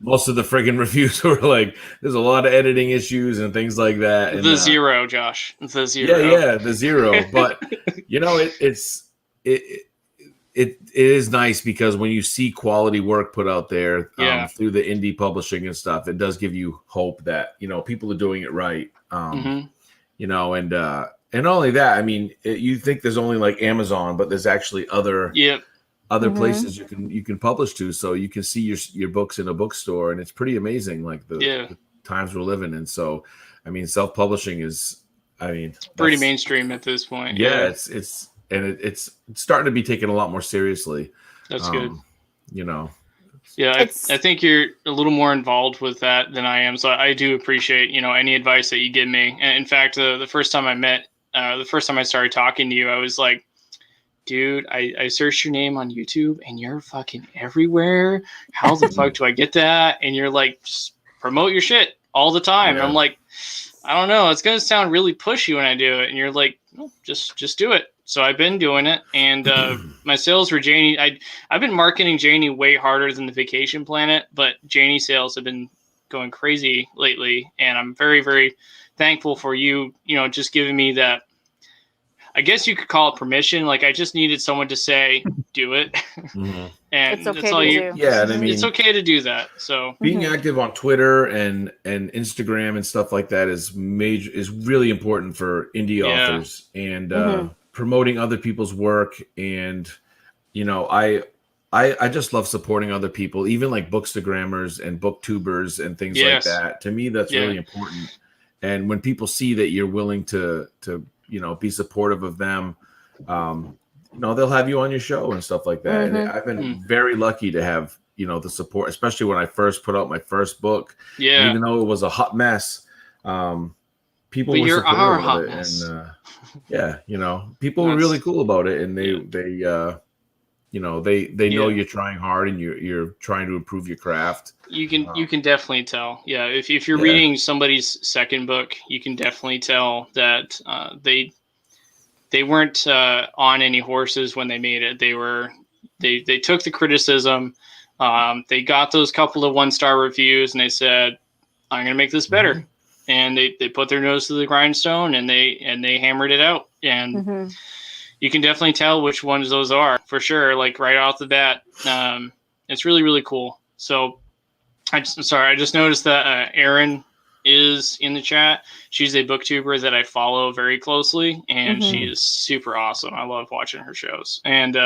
most of the friggin' reviews were like, there's a lot of editing issues and things like that. And, zero, Josh. The zero. Yeah, the zero. But you know, it is nice because when you see quality work put out there through the indie publishing and stuff, it does give you hope that, you know, people are doing it right. You know, and not only that, I mean, you think there's only like Amazon, but there's actually other places you can publish to, so you can see your books in a bookstore, and it's pretty amazing, like the times we're living in. So, I mean, self-publishing is, pretty mainstream at this point. Yeah, it's starting to be taken a lot more seriously. That's good. You know. Yeah, I think you're a little more involved with that than I am, so I do appreciate, you know, any advice that you give me. And in fact, the first time I started talking to you, I was like, dude, I searched your name on YouTube and you're fucking everywhere. How the fuck do I get that? And you're like, just promote your shit all the time. And I'm like, I don't know. It's going to sound really pushy when I do it. And you're like, no, just do it. So I've been doing it. And my sales for Janie, I've been marketing Janie way harder than the Vacation Planet, but Janie sales have been going crazy lately. And I'm very, very thankful for you, you know, just giving me that. I guess you could call it permission. Like I just needed someone to say, "Do it," and it's okay that's all to do. Yeah, and I mean, it's okay to do that. So being active on Twitter and Instagram and stuff like that is really important for indie authors, and promoting other people's work. And you know, I just love supporting other people, even like bookstagrammers and booktubers and things like that. To me, that's really important. And when people see that you're willing to you know, be supportive of them, you know, they'll have you on your show and stuff like that. And I've been very lucky to have, you know, the support, especially when I first put out my first book. And even though it was a hot mess, people were supportive of it. And you know, people were really cool about it. And they you know, they know you're trying hard and you're trying to improve your craft. You can definitely tell. Yeah, if you're reading somebody's second book, you can definitely tell that they weren't on any horses when they made it. They took the criticism. They got those couple of 1-star reviews and they said, "I'm going to make this better." And they put their nose to the grindstone and they hammered it out. And you can definitely tell which ones those are for sure. Like right off the bat, it's really, really cool. So I just noticed that Erin is in the chat. She's a booktuber that I follow very closely, and she is super awesome. I love watching her shows. And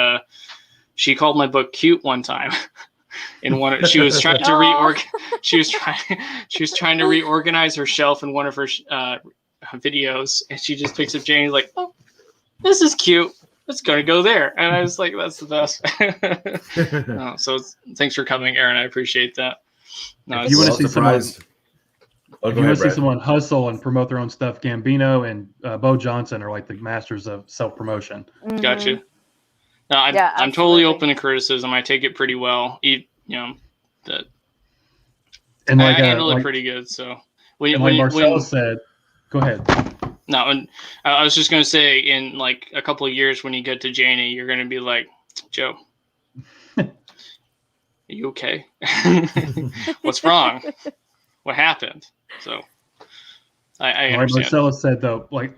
she called my book cute one time. in one. She was trying to She was trying to reorganize her shelf in one of her videos, and she just picks up Janie like, oh, this is cute. It's gonna go there, and I was like, that's the best. So thanks for coming, Aaron. I appreciate that. No, if you want to see Brad. someone hustle and promote their own stuff, Gambino and Bo Johnson are like the masters of self-promotion. Gotcha. No, I'm totally open to criticism. I take it pretty well. I handle it pretty good. So when Marsella said, go ahead. No, and I was just going to say, in like a couple of years when you get to Janie, you're going to be like, Joe, are you okay? What's wrong? What happened? So I understand. Like Marsella said, though, like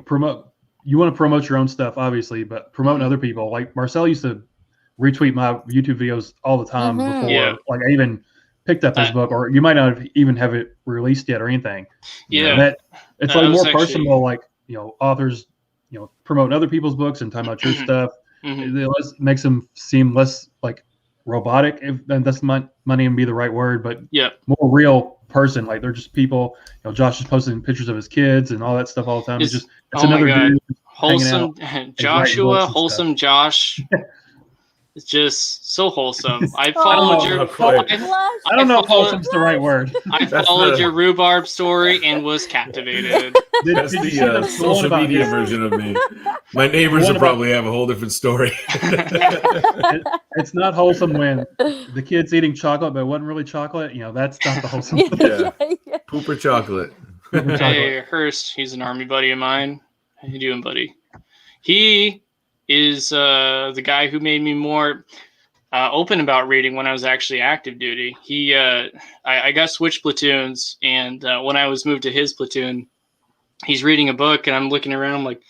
you want to promote your own stuff, obviously, but promoting other people. Like Marsella used to retweet my YouTube videos all the time before, like I even picked up his book, or you might not even have it released yet or anything. Yeah, it's like more personal, like, authors, promoting other people's books and talking about your stuff. It makes them seem less like robotic, if that's not might even be the right word, but more real person. Like they're just people. Josh is posting pictures of his kids and all that stuff all the time. It's another dude wholesome Joshua, wholesome Josh. It's just so wholesome. I followed your. I don't know if wholesome's the right word. I followed your rhubarb story and was captivated. That's the social media version of me. My neighbors will probably have a whole different story. It's not wholesome when the kid's eating chocolate, but it wasn't really chocolate. That's not the wholesome. Pooper chocolate. Hey, Hurst, he's an army buddy of mine. How you doing, buddy? He is the guy who made me more open about reading when I was actually active duty. I got switched platoons, and when I was moved to his platoon, he's reading a book, and I'm looking around, I'm like,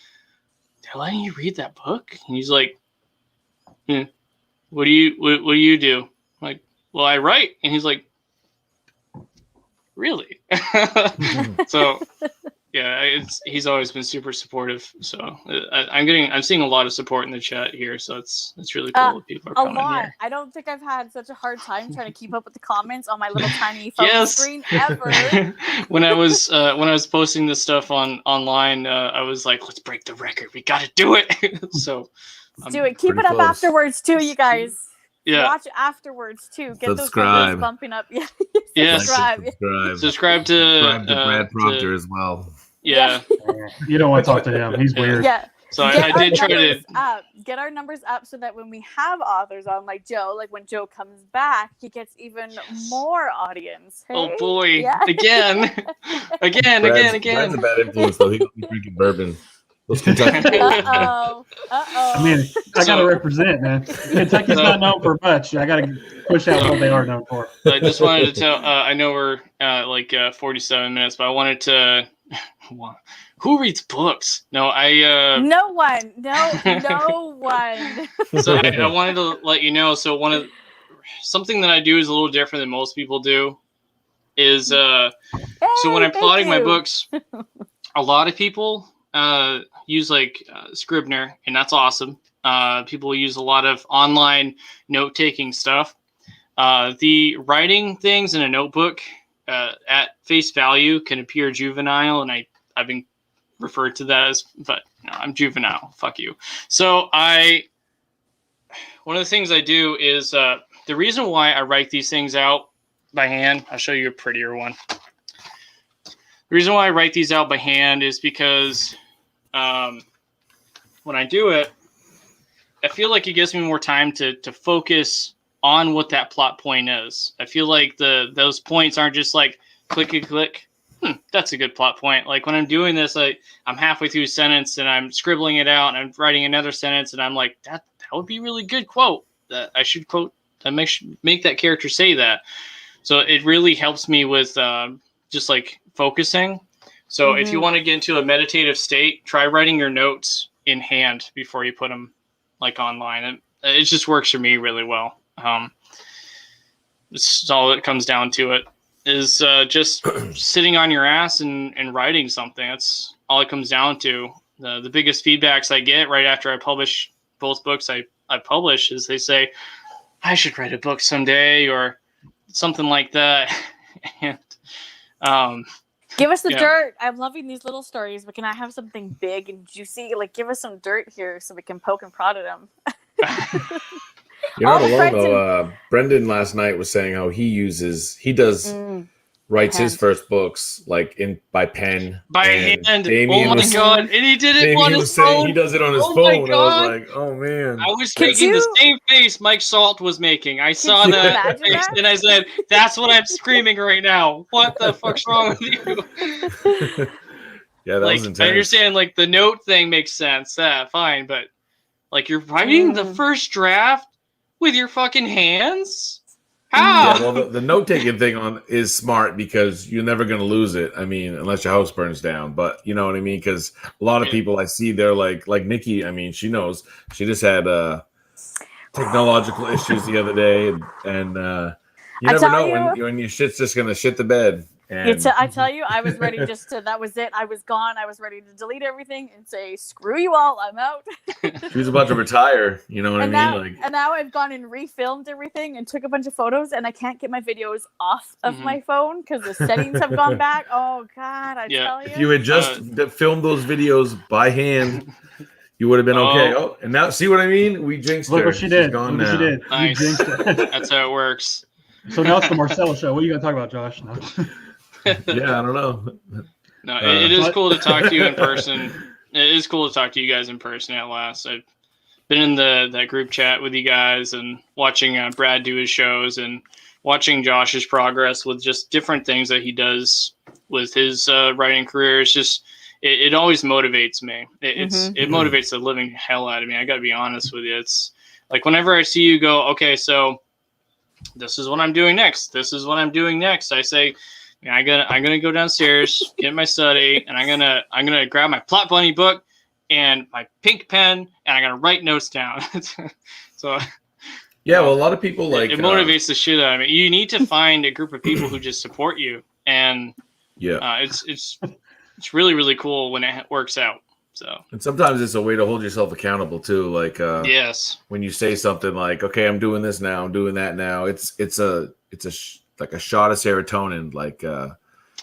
why didn't you read that book? And he's like, what do you do? I'm like, well, I write. And he's like, really? So he's always been super supportive. So I'm seeing a lot of support in the chat here. So it's really cool that people are coming here. I don't think I've had such a hard time trying to keep up with the comments on my little tiny phone screen ever. When I was posting this stuff online, I was like, let's break the record. We got to do it. So let's do it. Keep it up afterwards too, you guys. Yeah. Watch afterwards too. Get subscribe. Those numbers bumping up. Subscribe to Brad Proctor as well. Yeah. You don't want to talk to him. He's weird. Yeah. So I did try to get our numbers up so that when we have authors on, like Joe, like when Joe comes back, he gets even more audience. Hey? Oh boy! Again. Brad's a bad influence though. He could be drinking bourbon. Uh-oh. I mean, I gotta represent, man. Kentucky's not known for much. I gotta push out what they are known for. I just wanted to tell. I know we're 47 minutes, but I wanted to. Who reads books? No, no one. No one. So I wanted to let you know. So something that I do is a little different than most people do. Is so when I'm plotting my books, a lot of people use Scribner, and that's awesome. People use a lot of online note-taking stuff. The writing things in a notebook at face value can appear juvenile, and I've been referred to that as, but no, I'm juvenile. Fuck you. So one of the things I do is the reason why I write these things out by hand. I'll show you a prettier one. The reason why I write these out by hand is because when I do it, I feel like it gives me more time to focus on what that plot point is. I feel like those points aren't just like click. That's a good plot point. Like when I'm doing this, I'm halfway through a sentence and I'm scribbling it out and I'm writing another sentence and I'm like, that would be a really good quote. That I should quote. Make that character say that. So it really helps me with just like focusing. So if you want to get into a meditative state, try writing your notes in hand before you put them like online. And it just works for me really well. It's all it comes down to it is just sitting on your ass and writing something. That's all it comes down to. The biggest feedbacks I get right after I publish both books I publish is they say, I should write a book someday, or something like that. And give us the dirt. I'm loving these little stories, but can I have something big and juicy? Like, give us some dirt here so we can poke and prod at them. You're not alone though. Brendan last night was saying how writes his first books like by pen. By hand. Damien oh my God. And he did it on his phone. He does it on his phone. I was like, oh man. I was making the same face Mike Salt was making. I saw that face and I said, that's what I'm screaming right now. What the fuck's wrong with you? Yeah, that was intense. I understand like the note thing makes sense. Fine, but like you're writing the first draft with your fucking hands? How? Yeah, well, the note-taking thing is smart because you're never going to lose it. I mean, unless your house burns down. But you know what I mean? Because a lot of people I see, they're like Nikki. I mean, she knows. She just had technological issues the other day. And you never know when your shit's just going to shit the bed. And I tell you, I was ready that was it. I was gone. I was ready to delete everything and say, screw you all, I'm out. She was about to retire, you know what I mean? And now I've gone and refilmed everything and took a bunch of photos, and I can't get my videos off of my phone because the settings have gone back. Oh, God, I tell you. If you had just filmed those videos by hand, you would have been okay. Oh, and now, see what I mean? We jinxed her. Look what she did. She's gone now. She did. Nice. That's how it works. So now it's the Marsella show. What are you going to talk about, Josh? No. Yeah, I don't know. No, it is cool to talk to you in person. It is cool to talk to you guys in person at last. I've been in that group chat with you guys and watching Brad do his shows and watching Josh's progress with just different things that he does with his writing career. It's just it always motivates me. It motivates the living hell out of me. I got to be honest with you. It's like whenever I see you go, okay, so this is what I'm doing next. This is what I'm doing next. I say, I'm gonna go downstairs, get my study, and I'm gonna grab my Plot Bunny book and my pink pen, and I'm gonna write notes down. So yeah, well, a lot of people it motivates the shit out of me. You need to find a group of people who just support you, and it's really, really cool when it works out. So and sometimes it's a way to hold yourself accountable too. Like when you say something like, "Okay, I'm doing this now, I'm doing that now." It's like a shot of serotonin, like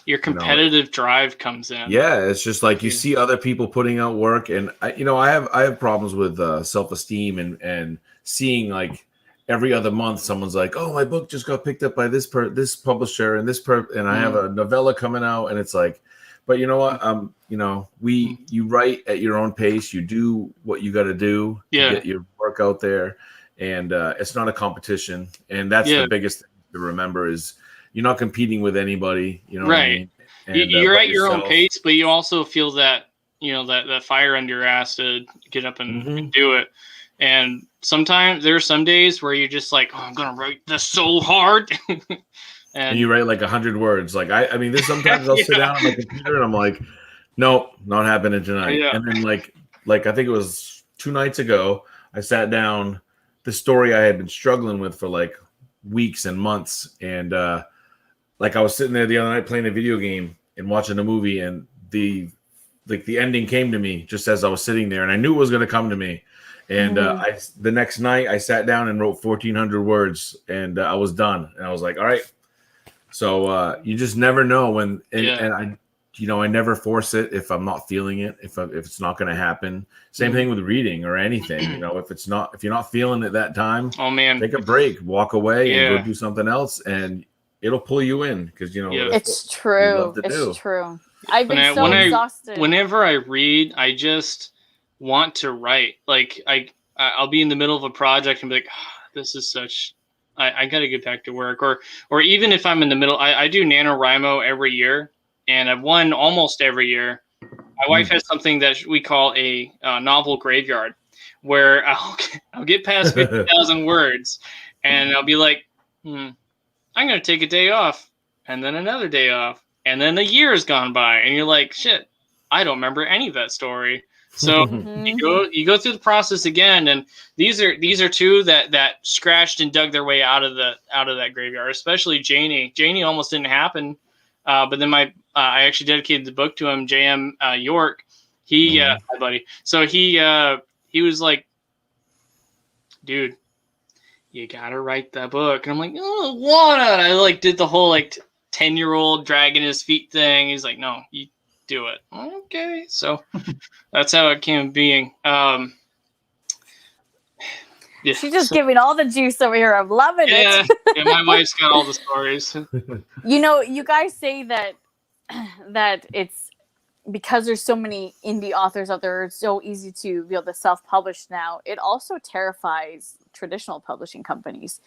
your competitive drive comes in. Yeah, it's just like you see other people putting out work, and I have problems with self-esteem and seeing like every other month someone's like, "Oh, my book just got picked up by this publisher and and I have a novella coming out," and it's like, but you know what? You write at your own pace. You do what you got to do to get your work out there, and it's not a competition, and that's the biggest thing to remember is you're not competing with anybody, you know what I mean? And, you're at your own pace, but you also feel that that fire under your ass to get up and do it. And sometimes there are some days where you're just like, oh, I'm gonna write this so hard. and you write like 100 words. Like I mean, there's sometimes I'll sit down on my computer and I'm like, nope, not happening tonight. And then like I think it was 2 nights ago, I sat down the story I had been struggling with for like weeks and months, and like I was sitting there the other night playing a video game and watching a movie, and the ending came to me just as I was sitting there, and I knew it was going to come to me. And the next night I sat down and wrote 1,400 words, and I was done. And I was like, all right. So you just never know when, and I never force it if I'm not feeling it, if it's not going to happen. Same thing with reading or anything. If you're not feeling it that time, oh man, take a break, walk away, and go do something else, and it'll pull you in because it's true. It's true. I've been exhausted. Whenever I read, I just want to write. Like I'll be in the middle of a project and be like, this is such. I got to get back to work, or even if I'm in the middle, I do NaNoWriMo every year. And I've won almost every year. My wife has something that we call a novel graveyard, where I'll get past 50,000 words, and I'll be like, I'm going to take a day off, and then another day off, and then a year has gone by, and you're like, shit, I don't remember any of that story. So you go through the process again, and these are two that scratched and dug their way out of that graveyard, especially Janie. Janie almost didn't happen. But then I actually dedicated the book to him, J.M. York. Hi, buddy. So he was like, dude, you gotta write that book. And I'm like, oh, what? I like did the whole like 10-year-old dragging his feet thing. He's like, no, you do it. Okay, so that's how it came being. Yeah, She's just giving all the juice over here. I'm loving it. Yeah, my wife's got all the stories. You know, you guys say that it's because there's so many indie authors out there, it's so easy to be able to self-publish now. It also terrifies traditional publishing companies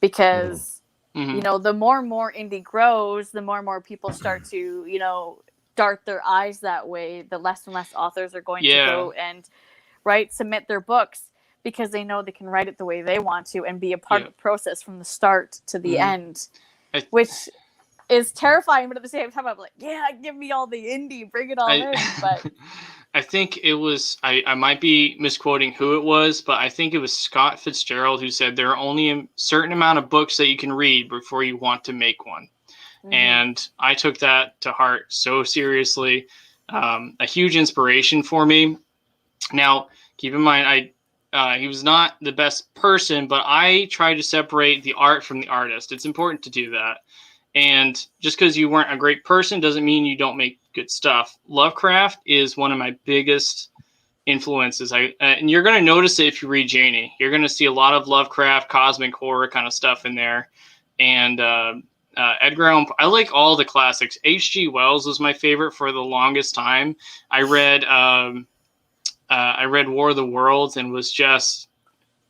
because, you know, the more and more indie grows, the more and more people start to, you know, dart their eyes that way, the less and less authors are going to go and submit their books, because they know they can write it the way they want to and be a part of the process from the start to the end, which is terrifying. But at the same time, I'm like, yeah, give me all the indie, bring it all in. But I think it was, I might be misquoting who it was, but I think it was Scott Fitzgerald who said there are only a certain amount of books that you can read before you want to make one. And I took that to heart so seriously. A huge inspiration for me. Now, keep in mind, he was not the best person, but I try to separate the art from the artist. It's important to do that. And just because you weren't a great person doesn't mean you don't make good stuff. Lovecraft is one of my biggest influences. And you're going to notice it if you read Janie. You're going to see a lot of Lovecraft, cosmic horror kind of stuff in there. And Edgar Allan Poe, I like all the classics. H.G. Wells was my favorite for the longest time. I read War of the Worlds and was just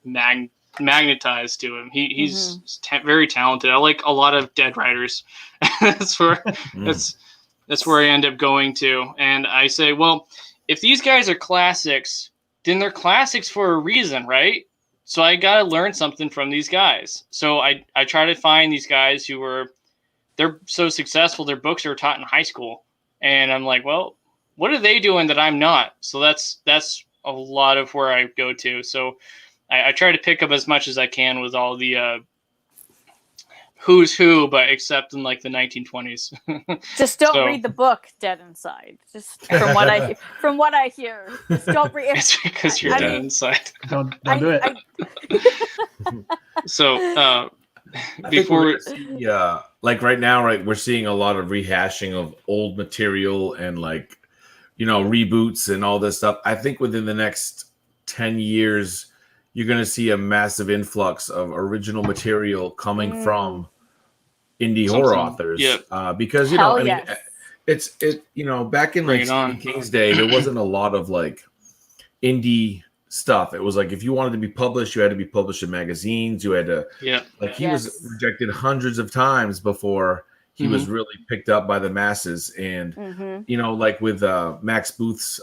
magnetized to him. He's very talented. I like a lot of dead writers. that's where I end up going to. And I say, well, if these guys are classics, then they're classics for a reason, right? So I got to learn something from these guys. So I try to find these guys they're so successful, their books are taught in high school. And I'm like, well, what are they doing that I'm not? So that's a lot of where I go to. So I try to pick up as much as I can with all the who's who, but except in like the 1920s. Just don't read the book Dead Inside. Just from what I hear, just don't read. It's because you're dead inside. Don't do it. So before like right now, we're seeing a lot of rehashing of old material and like, you know, reboots and all this stuff. I think within the next 10 years, you're going to see a massive influx of original material coming from indie horror authors. Because, you know, I mean, it's you know, back in like Stephen King's day, there wasn't a lot of like indie stuff. It was like, if you wanted to be published, you had to be published in magazines. You had to, like, he was rejected hundreds of times before he was really picked up by the masses. And, you know, like with Max Booth's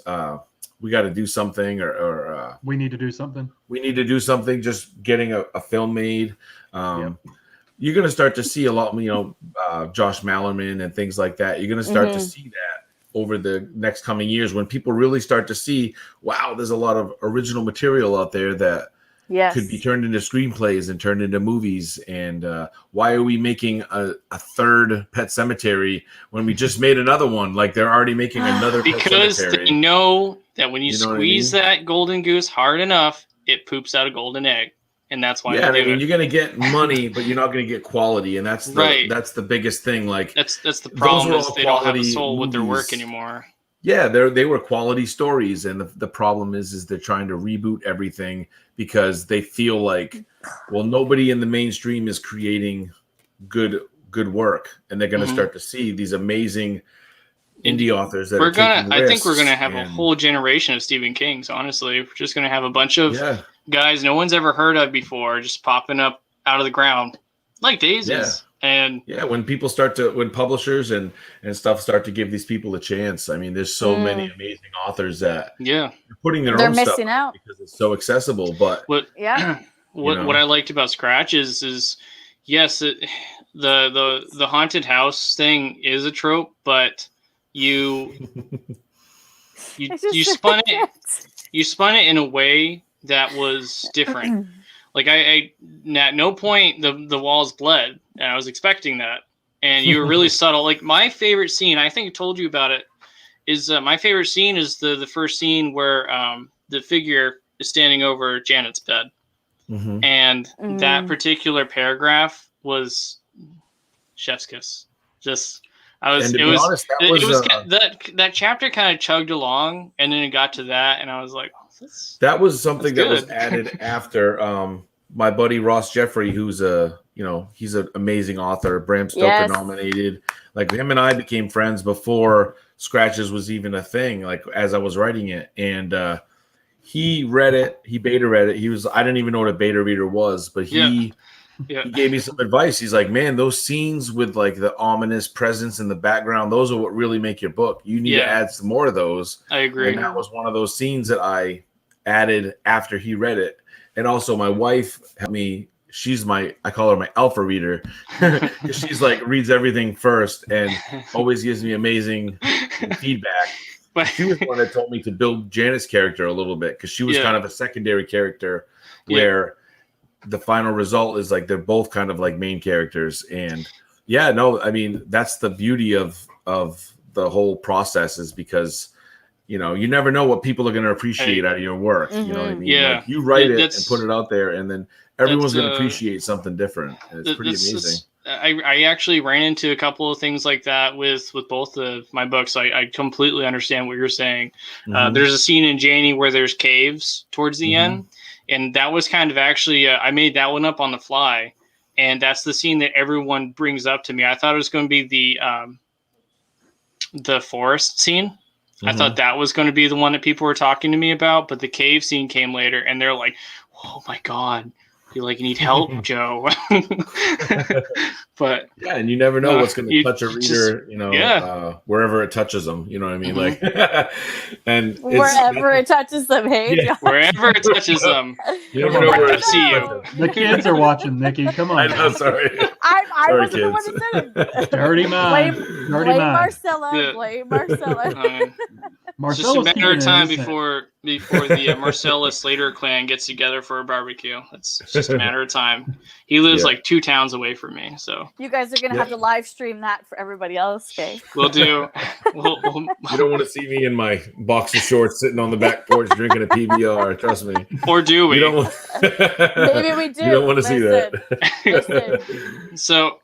We Got to Do Something or We Need to Do Something. We Need to Do Something, just getting a film made. You're going to start to see a lot, you know, Josh Mallerman and things like that. You're going to start to see that over the next coming years when people really start to see, wow, there's a lot of original material out there that could be turned into screenplays and turned into movies. And why are we making a third Pet Sematary when we just made another one? Like, they're already making another Pet Sematary. Because they know that when you squeeze that golden goose hard enough, it poops out a golden egg. And that's why I mean, you're going to get money, but you're not going to get quality. And that's the biggest thing. Like, that's the problem, is they don't have a soul with their work anymore. Yeah, they were quality stories, and the problem is they're trying to reboot everything because they feel like, well, nobody in the mainstream is creating good work, and they're going to start to see these amazing indie authors that I think we're gonna have a whole generation of Stephen Kings. Honestly, we're just gonna have a bunch of guys no one's ever heard of before just popping up out of the ground like daisies. And when publishers and stuff start to give these people a chance. I mean, there's so many amazing authors that are putting their own stuff out because it's so accessible. But what I liked about Scratch is yes, the haunted house thing is a trope, but you spun it in a way that was different. Like I at no point the walls bled, and I was expecting that. And you were really subtle. Like, my favorite scene, I think I told you about it, is my favorite scene is the first scene where the figure is standing over Janet's bed. and that particular paragraph was chef's kiss. Just that chapter kind of chugged along, and then it got to that, and I was like, that was something that was added after my buddy Ross Jeffrey, who's he's an amazing author, Bram Stoker nominated. Like him and I became friends before Scratches was even a thing, like as I was writing it. And he read it, he beta read it. I didn't even know what a beta reader was, but he gave me some advice. He's like, man, those scenes with like the ominous presence in the background, those are what really make your book. You need to add some more of those. I agree. And that was one of those scenes that I added after he read it. And also my wife helped me. I call her my alpha reader. She's like reads everything first and always gives me amazing feedback. But she was the one that told me to build Janet's character a little bit, because she was kind of a secondary character where the final result is like they're both kind of like main characters. And I mean, that's the beauty of the whole process, is because you never know what people are going to appreciate out of your work. You know what I mean? Yeah. Like you write it and put it out there, and then everyone's going to appreciate something different. And it's pretty amazing. I actually ran into a couple of things like that with both of my books. I completely understand what you're saying. There's a scene in Janie where there's caves towards the end. And that was kind of actually, I made that one up on the fly. And that's the scene that everyone brings up to me. I thought it was going to be the forest scene. I thought that was going to be the one that people were talking to me about, but the cave scene came later, and they're like, "Oh my God, you need help, Joe." But and you never know what's going to touch a reader, wherever it touches them. You know what I mean? Like, and wherever it touches them, wherever it touches them. You never know where to see you. The kids are watching, Nikki. Come on. I know, sorry. I wasn't the one that said it. Dirty mind. Blame Marsella. Blame Marsella. It's just a matter of time before the Marsella Slater clan gets together for a barbecue. It's just a matter of time. He lives like 2 towns away from me, so you guys are gonna have to live stream that for everybody else. Okay, we'll do. You don't want to see me in my boxer shorts sitting on the back porch drinking a PBR. Trust me. Or do we? Maybe we do. You don't want to see that. So,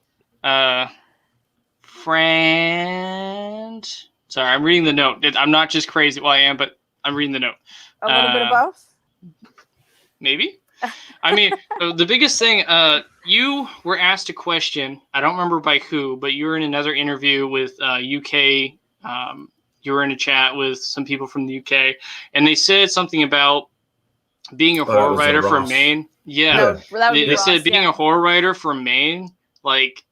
friend. Sorry, I'm reading the note. I'm not just crazy. Well, I am, but I'm reading the note. A little bit of both? Maybe. I mean, the biggest thing, you were asked a question. I don't remember by who, but you were in another interview with UK. You were in a chat with some people from the UK, and they said something about being a horror writer from Maine. Yeah. They said being a horror writer from Maine, like,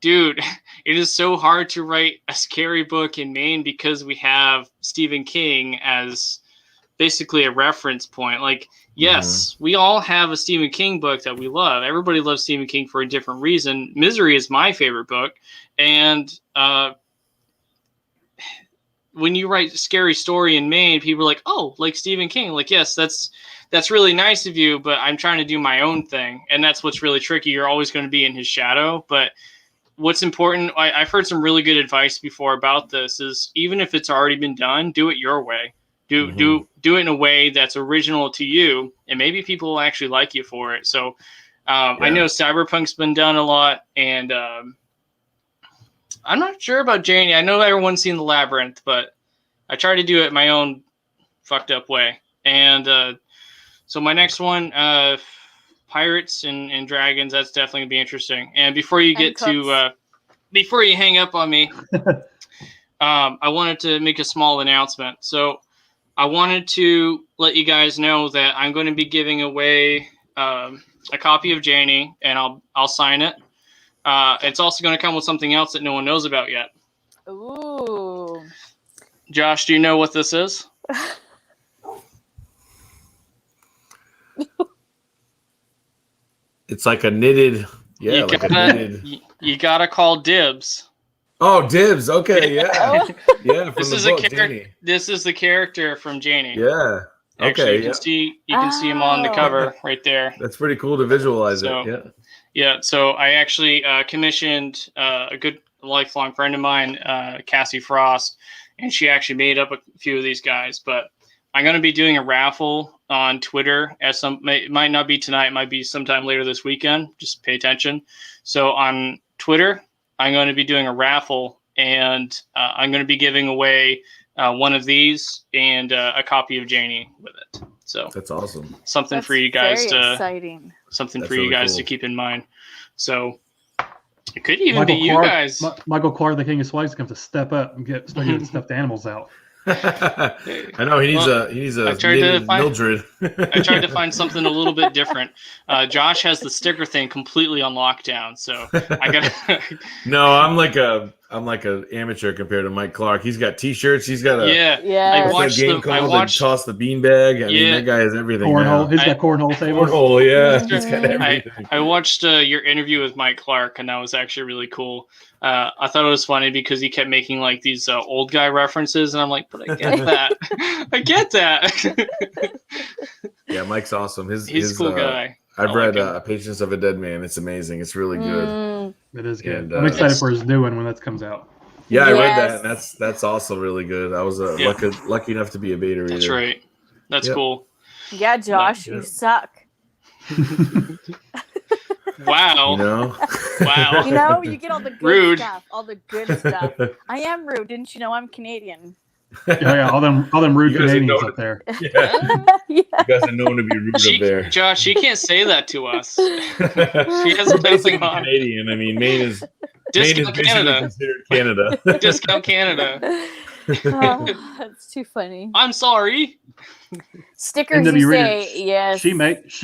dude, it is so hard to write a scary book in Maine because we have Stephen King as basically a reference point. Like, yes, we all have a Stephen King book that we love. Everybody loves Stephen King for a different reason. Misery is my favorite book. And when you write a scary story in Maine, people are like, oh, like Stephen King. Like, yes, that's really nice of you, but I'm trying to do my own thing. And that's what's really tricky. You're always going to be in his shadow, but what's important, I've heard some really good advice before about this, is even if it's already been done, do it your way. Do it in a way that's original to you, and maybe people will actually like you for it. So I know Cyberpunk's been done a lot, and I'm not sure about Janie. I know everyone's seen The Labyrinth, but I try to do it my own fucked up way. And so my next one, Pirates and Dragons, that's definitely gonna be interesting. And before you get to before you hang up on me, I wanted to make a small announcement. So I wanted to let you guys know that I'm going to be giving away a copy of Janie, and I'll sign it. It's also going to come with something else that no one knows about yet. Ooh. Josh, do you know what this is? It's like a knitted, you gotta call dibs. Oh, dibs. Okay, yeah. Yeah, this is This is the character from Janie. Yeah. Actually, you can see him on the cover right there. That's pretty cool to visualize it. Yeah. Yeah. So I actually commissioned a good lifelong friend of mine, Cassie Frost, and she actually made up a few of these guys. But I'm going to be doing a raffle on Twitter. It might not be tonight, it might be sometime later this weekend. Just pay attention. So on Twitter, I'm going to be doing a raffle, and I'm going to be giving away one of these and a copy of Janie with it. So that's awesome. Something for you guys exciting. Something that's for you really guys cool to keep in mind. So it could even Michael be you Clark, guys. Michael Clark, the King of Swag's going to step up and start getting stuffed animals out. I know he needs a Mildred. I tried to find something a little bit different. Josh has the sticker thing completely on lockdown, so I got. No, I'm like an amateur compared to Mike Clark. He's got T-shirts. He's got a I watched toss the beanbag. I mean, that guy has everything. Cornhole. He's got cornhole tables. Cornhole, yeah. He's got everything. I watched your interview with Mike Clark, and that was actually really cool. I thought it was funny because he kept making like these old guy references, and I'm like, but I get that. I get that. Yeah, Mike's awesome. He's a cool guy. I've read Patience of a Dead Man. It's amazing. It's really good. It is good. And, I'm excited for his new one when that comes out. Yeah, I read that. And that's also really good. I was lucky enough to be a beta reader. That's right. That's cool. Yeah, Josh, you suck. Wow. Wow. You know, you get all the good rude stuff. All the good stuff. I am rude. Didn't you know I'm Canadian? Yeah, all them rude Canadians up there. Yeah. You guys are known to be rude up there. Josh, she can't say that to us. She has nothing on. Canadian. I mean, Maine is Discount Canada. Considered Canada. Discount Canada. That's too funny. I'm sorry. Stickers, you say, yes. She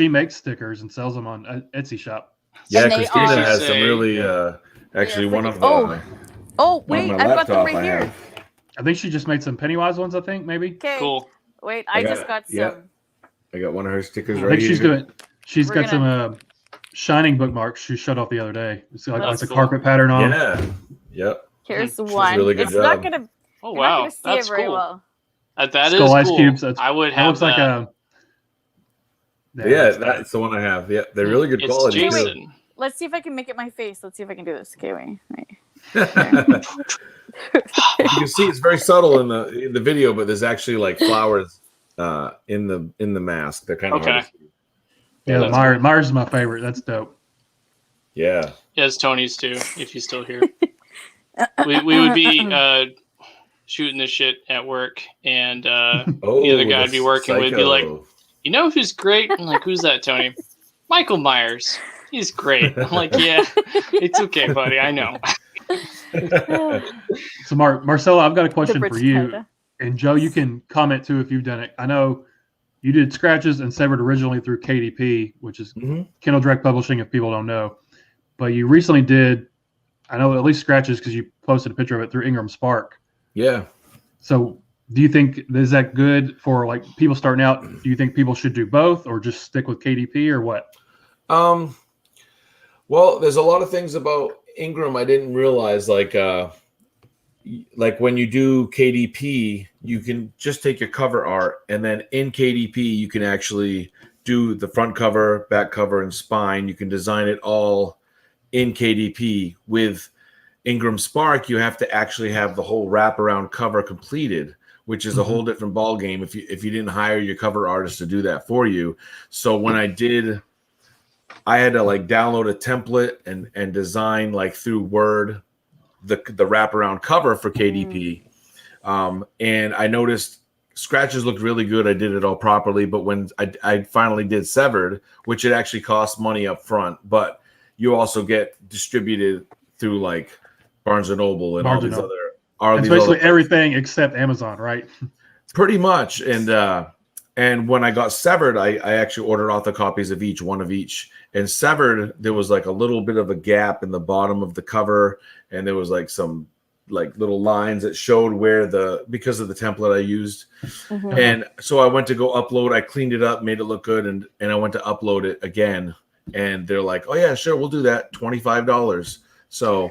makes stickers and sells them on Etsy shop. Yeah, Christina has some really, actually one of the... Oh, wait, I've got them right here. I think she just made some Pennywise ones, I think, maybe. Okay. Cool. Wait, I just got some. Yeah. I got one of her stickers I think she's got some Shining bookmarks she shut off the other day. It's like a carpet pattern on them. Yeah. Yep. Here's one. Really good it's job. not going to... Oh, wow. That's very cool. Well. That Skull is ice cool. cubes. I would have looks like a... Yeah, that's the one I have. Yeah, they're really good quality. Jason. Let's see if I can make it my face. Let's see if I can do this. Okay, wait. You can see it's very subtle in the video, but there's actually like flowers in the mask. They're kind of hard to see. Yeah, Myers is my favorite. That's dope. Yeah. Yeah, it's Tony's too, if he's still here. we would be shooting this shit at work, and the other guy I'd be working with would be like, you know who's great? I'm like, who's that, Tony? Michael Myers. He's great. I'm like, yeah, it's okay, buddy. I know. So, Marsella, I've got a question for you. And Joe, you can comment too if you've done it. I know you did Scratches and Severed originally through KDP, which is Kindle Direct Publishing, if people don't know. But you recently did, I know at least Scratches because you posted a picture of it through Ingram Spark. Yeah. So do you think, is that good for like people starting out? Do you think people should do both or just stick with KDP or what? Well, there's a lot of things about Ingram I didn't realize, like when you do KDP, you can just take your cover art, and then in KDP you can actually do the front cover, back cover, and spine. You can design it all in KDP. With Ingram Spark, you have to actually have the whole wraparound cover completed, which is a whole different ball game if you didn't hire your cover artist to do that for you. So when I had to like download a template and design like through Word the wraparound cover for KDP. And I noticed Scratches looked really good. I did it all properly. But when I finally did Severed, which it actually costs money up front, but you also get distributed through like Barnes & Noble and all these other... It's basically everything except Amazon, right? Pretty much. And when I got Severed, I actually ordered author copies of each, one of each. And Severed, there was like a little bit of a gap in the bottom of the cover, and there was like some like little lines that showed where because of the template I used. And so I went to go upload. I cleaned it up, made it look good, and I went to upload it again. And they're like, "Oh yeah, sure, we'll do that. $25." So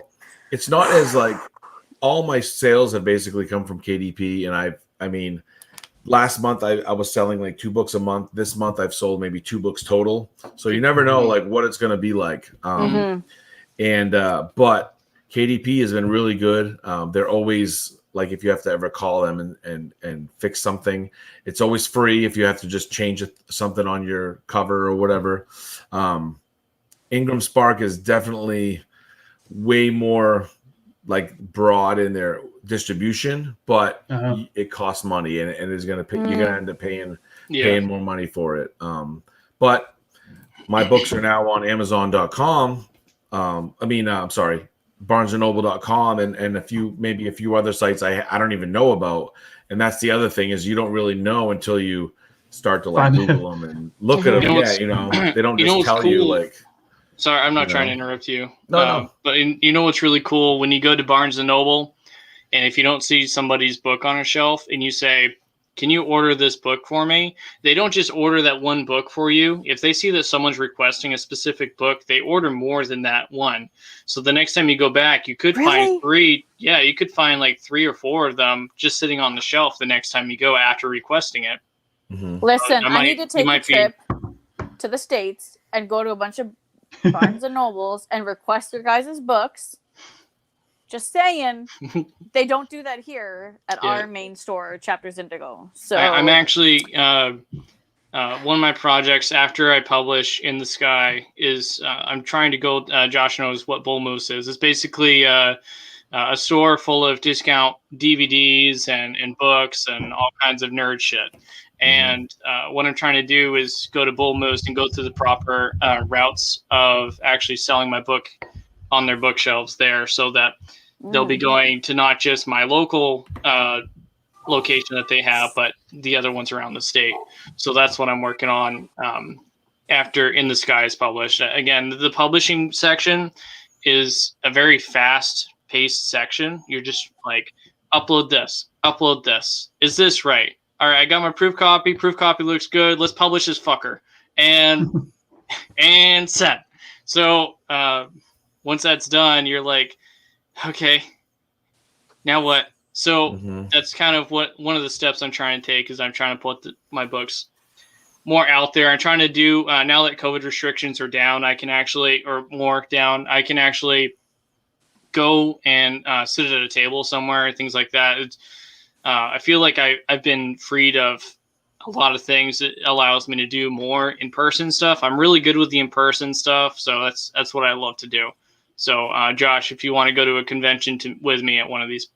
it's not as like all my sales have basically come from KDP, and I mean. Last month I was selling like 2 books a month. This month I've sold maybe 2 books total. So you never know like what it's going to be like. But KDP has been really good. They're always like if you have to ever call them and fix something, it's always free. If you have to just change something on your cover or whatever, Ingram Spark is definitely way more like broad in their distribution, but it costs money and is going to pay. You're going to end up paying more money for it. But my books are now on Amazon.com. I'm sorry, BarnesandNoble.com and a few other sites I don't even know about. And that's the other thing is you don't really know until you start to like Google them and look at them. They don't just tell you like. Sorry, I'm not trying to interrupt you. No. But you know what's really cool? When you go to Barnes & Noble, and if you don't see somebody's book on a shelf, and you say, can you order this book for me? They don't just order that one book for you. If they see that someone's requesting a specific book, they order more than that one. So the next time you go back, you could find 3. Yeah, you could find like 3 or 4 of them just sitting on the shelf the next time you go after requesting it. Mm-hmm. Listen, I need to take a trip to the States and go to a bunch of Barnes and Nobles and request your guys' books. Just saying, they don't do that here at our main store, Chapters Indigo. So I'm actually one of my projects after I publish In the Sky is I'm trying to go. Josh knows what Bull Moose is. It's basically a store full of discount DVDs and books and all kinds of nerd shit. And what I'm trying to do is go to Bull Moose and go through the proper routes of actually selling my book on their bookshelves there, so that they'll be going to not just my local location that they have, but the other ones around the state. So that's what I'm working on after In the Sky is published. Again, the publishing section is a very fast-paced section. You're just like, upload this. Is this right? All right, I got my proof copy. Proof copy looks good. Let's publish this fucker. And send. So once that's done, you're like, okay, now what? So that's kind of what one of the steps I'm trying to take is I'm trying to put my books more out there. I'm trying to do, now that COVID restrictions are down, I can actually go and sit at a table somewhere, things like that. I feel like I've been freed of a lot of things. It allows me to do more in-person stuff. I'm really good with the in-person stuff, so that's what I love to do. So, Josh, if you want to go to a convention with me at one of these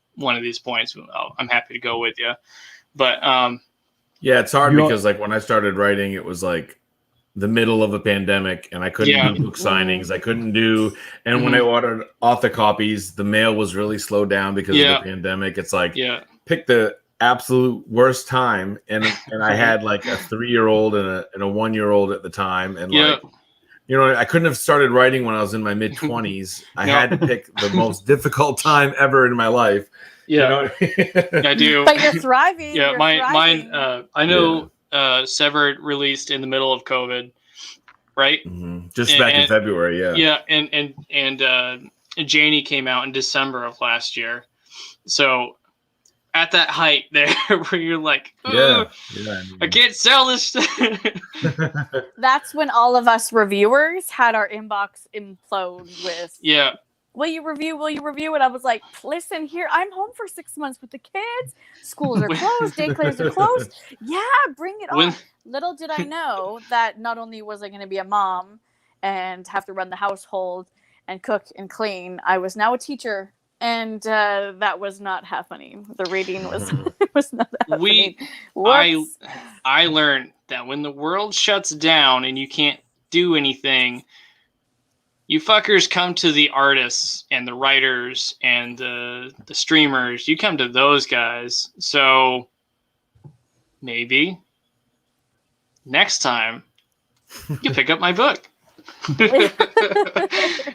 points, I'm happy to go with you. But yeah, it's hard because like when I started writing, it was like the middle of a pandemic, and I couldn't do book signings. I couldn't do, and when I ordered author copies, the mail was really slowed down because of the pandemic. It's like pick the absolute worst time, and I had like a 3-year-old and a 1-year-old at the time, and like. I couldn't have started writing when I was in my mid-20s. I had to pick the most difficult time ever in my life. Yeah, I do. But you're thriving. Yeah, you're mine. thriving. I know Severed released in the middle of COVID, right? Just back in February, Yeah, and Janie came out in December of last year. So at that height there where you're like, I can't sell this. That's when all of us reviewers had our inbox implode with, will you review? And I was like, listen here, I'm home for 6 months with the kids. Schools are closed. Daycares are closed. Yeah, bring it on. Little did I know that not only was I going to be a mom and have to run the household and cook and clean, I was now a teacher. And that was not happening. The reading was not happening. I learned that when the world shuts down and you can't do anything, you fuckers come to the artists and the writers and the streamers. You come to those guys. So maybe next time you pick up my book.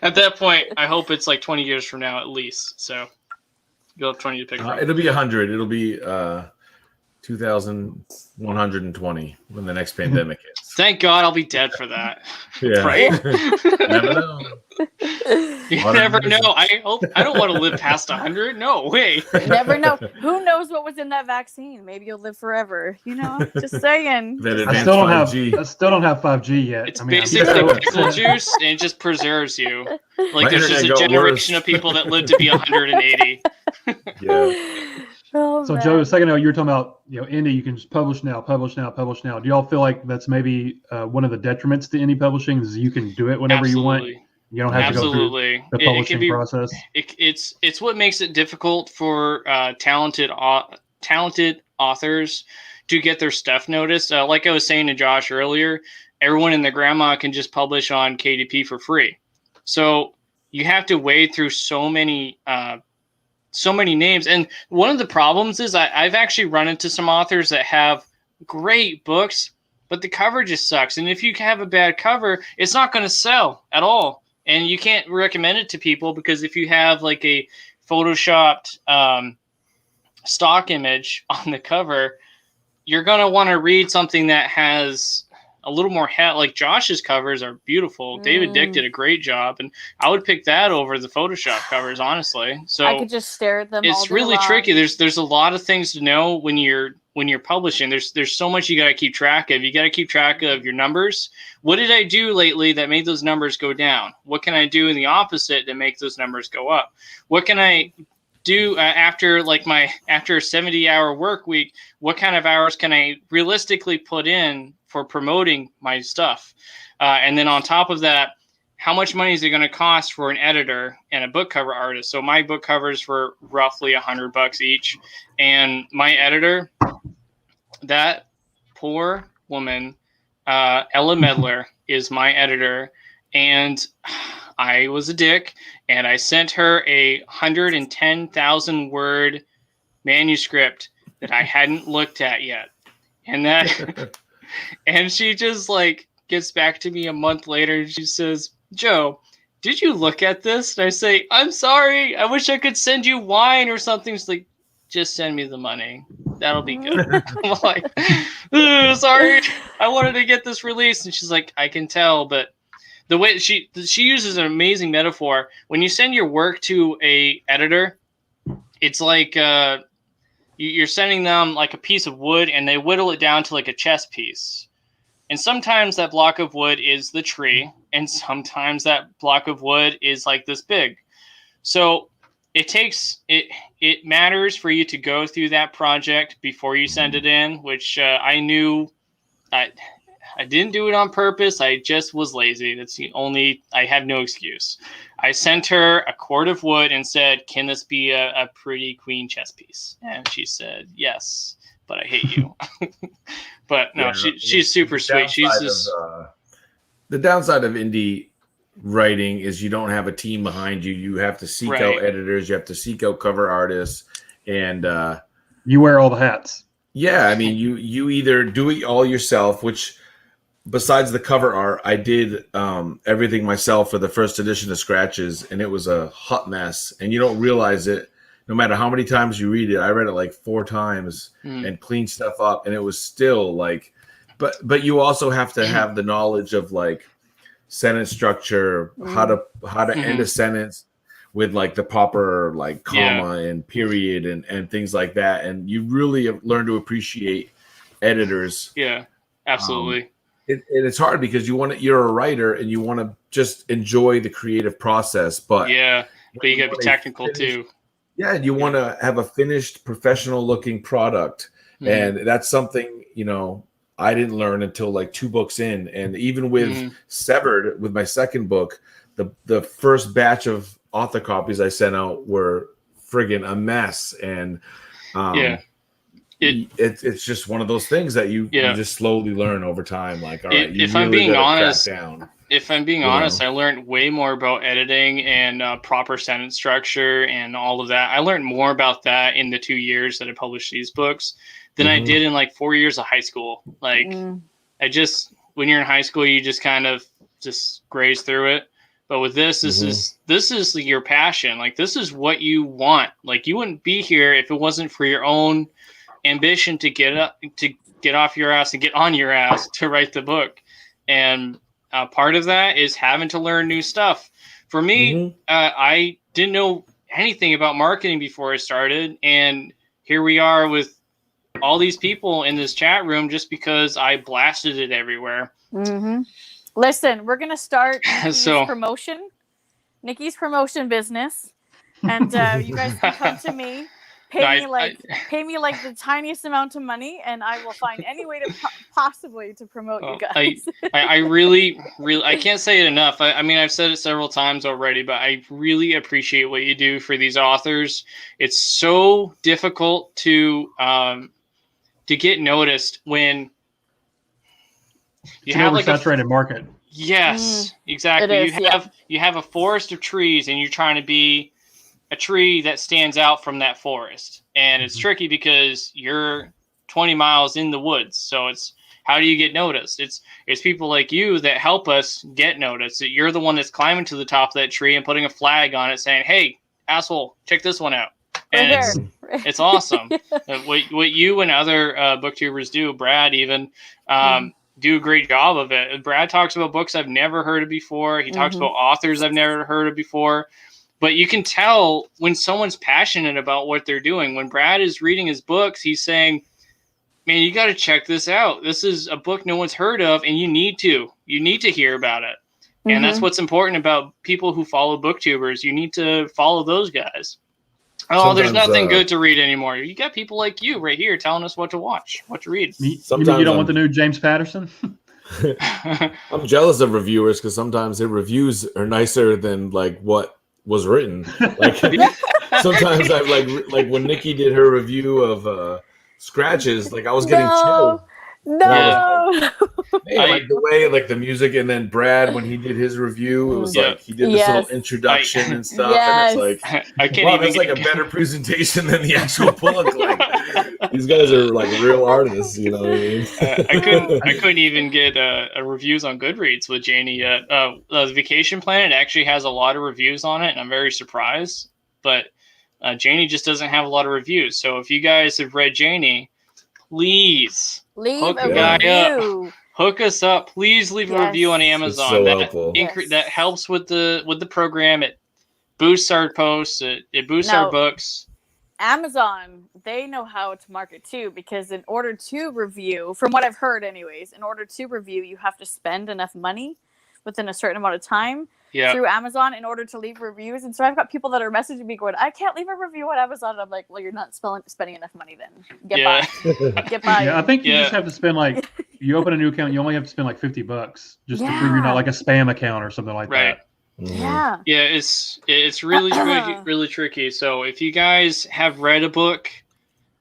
At that point, I hope it's like 20 years from now at least. So you'll have 20 to pick from. It'll be 100. It'll be 2120 when the next pandemic hits. Thank God I'll be dead for that. Yeah. Right? Never know. You never know. I don't want to live past 100. No way. You never know. Who knows what was in that vaccine? Maybe you'll live forever. Just saying. I still don't have 5G yet. It's basically pickle juice, and it just preserves you. Like there's just a generation of people that live to be 180. Yeah. of So them. Joe, a second ago you were talking about indie. You can just publish now. Do y'all feel like that's maybe one of the detriments to indie publishing is you can do it whenever you want? You don't have to go through the publishing process. It's what makes it difficult for talented authors to get their stuff noticed. Like I was saying to Josh earlier, everyone and their grandma can just publish on KDP for free. So you have to wade through so many names. And one of the problems is I've actually run into some authors that have great books, but the cover just sucks. And if you have a bad cover, it's not going to sell at all. And you can't recommend it to people because if you have like a photoshopped stock image on the cover, you're going to want to read something that has a little more like Josh's covers are beautiful. David Dick did a great job, and I would pick that over the Photoshop covers, honestly. So I could just stare at them. It's really tricky. There's a lot of things to know when you're publishing. There's so much you got to keep track of. You got to keep track of your numbers. What did I do lately that made those numbers go down? What can I do in the opposite to make those numbers go up? What can I do after a 70-hour work week? What kind of hours can I realistically put in for promoting my stuff? And then on top of that, how much money is it going to cost for an editor and a book cover artist? So my book covers were roughly $100 each. And my editor, that poor woman, Ella Medler, is my editor. And I was a dick, and I sent her a 110,000 word manuscript that I hadn't looked at yet. And and she just gets back to me a month later and she says, Joe, did you look at this? And I say, I'm sorry. I wish I could send you wine or something. She's like, just send me the money. That'll be good. I'm like, sorry. I wanted to get this released. And she's like, I can tell, but the way she uses an amazing metaphor. When you send your work to a editor, it's like you're sending them like a piece of wood, and they whittle it down to like a chess piece. And sometimes that block of wood is the tree, and sometimes that block of wood is like this big. So it matters for you to go through that project before you send it in, which I knew I didn't do it on purpose. I just was lazy. I have no excuse. I sent her a cord of wood and said, can this be a pretty queen chess piece? And she said, yes, but I hate you. But no, she's super sweet. She's just... the downside of indie writing is you don't have a team behind you. You have to seek out editors. You have to seek out cover artists. And you wear all the hats. Yeah. I mean, you either do it all yourself, which... Besides the cover art, I did everything myself for the first edition of Scratches, and it was a hot mess. And you don't realize it, no matter how many times you read it. I read it like 4 times and cleaned stuff up, and it was still like. But you also have to have the knowledge of like sentence structure, how to end a sentence with like the proper like comma and period and things like that. And you really learn to appreciate editors. Yeah, absolutely. It's hard because you're a writer and you want to just enjoy the creative process, but you got to be technical too. Yeah, and you want to have a finished, professional-looking product, and that's something I didn't learn until like 2 books in, and even with Severed, with my second book, the first batch of author copies I sent out were friggin' a mess, and It's just one of those things that you just slowly learn over time. Like, all right, if I'm being honest, I learned way more about editing and proper sentence structure and all of that. I learned more about that in the 2 years that I published these books than I did in like 4 years of high school. Like, when you're in high school, you just kind of just graze through it. But with this, this is your passion. Like, this is what you want. Like, you wouldn't be here if it wasn't for your own ambition to get off your ass and get on your ass to write the book. And part of that is having to learn new stuff. For me, I didn't know anything about marketing before I started, and here we are with all these people in this chat room just because I blasted it everywhere. Listen, we're gonna start Nikki's promotion business, and you guys can come to me. Pay me like the tiniest amount of money, and I will find any way to possibly to promote you guys. I really, I can't say it enough. I mean, I've said it several times already, but I really appreciate what you do for these authors. It's so difficult to get noticed when you have like a saturated market. Yes, exactly. You have a forest of trees, and you're trying to be a tree that stands out from that forest. And it's tricky because you're 20 miles in the woods. So it's, how do you get noticed? It's people like you that help us get noticed. You're the one that's climbing to the top of that tree and putting a flag on it saying, "Hey, asshole, check this one out." And it's awesome. What you and other booktubers do, Brad even, do a great job of it. Brad talks about books I've never heard of before. He talks about authors I've never heard of before. But you can tell when someone's passionate about what they're doing. When Brad is reading his books, he's saying, "Man, you got to check this out. This is a book no one's heard of, and you need to hear about it." And that's what's important about people who follow booktubers. You need to follow those guys. Oh, there's nothing good to read anymore. You got people like you right here telling us what to watch, what to read. Sometimes you don't want the new James Patterson? I'm jealous of reviewers because sometimes their reviews are nicer than like what was written. Like sometimes I've like when Nikki did her review of Scratches, like I was getting chilled. Hey, like the way, like the music, and then Brad when he did his review, it was like he did this little introduction and stuff, and it's like, that's like a better presentation than the actual book. Like these guys are like real artists, you know what I mean? I couldn't even get a reviews on Goodreads with Janie yet. The Vacation Planet actually has a lot of reviews on it, and I'm very surprised. But Janie just doesn't have a lot of reviews. So if you guys have read Janie, please leave a review. Hook us up. Please leave a review on Amazon. So helpful. That helps with the program. It boosts our posts. It boosts our books. Amazon, they know how to market too, because in order to review, from what I've heard anyways, in order to review, you have to spend enough money within a certain amount of time through Amazon in order to leave reviews. And so I've got people that are messaging me going, "I can't leave a review on Amazon." And I'm like, "Well, you're not spending enough money then. Get by. Yeah, I think you just have to spend like, you open a new account, you only have to spend like $50 just to prove you're not like a spam account or something like that. Yeah. Yeah, it's really really tricky. So if you guys have read a book,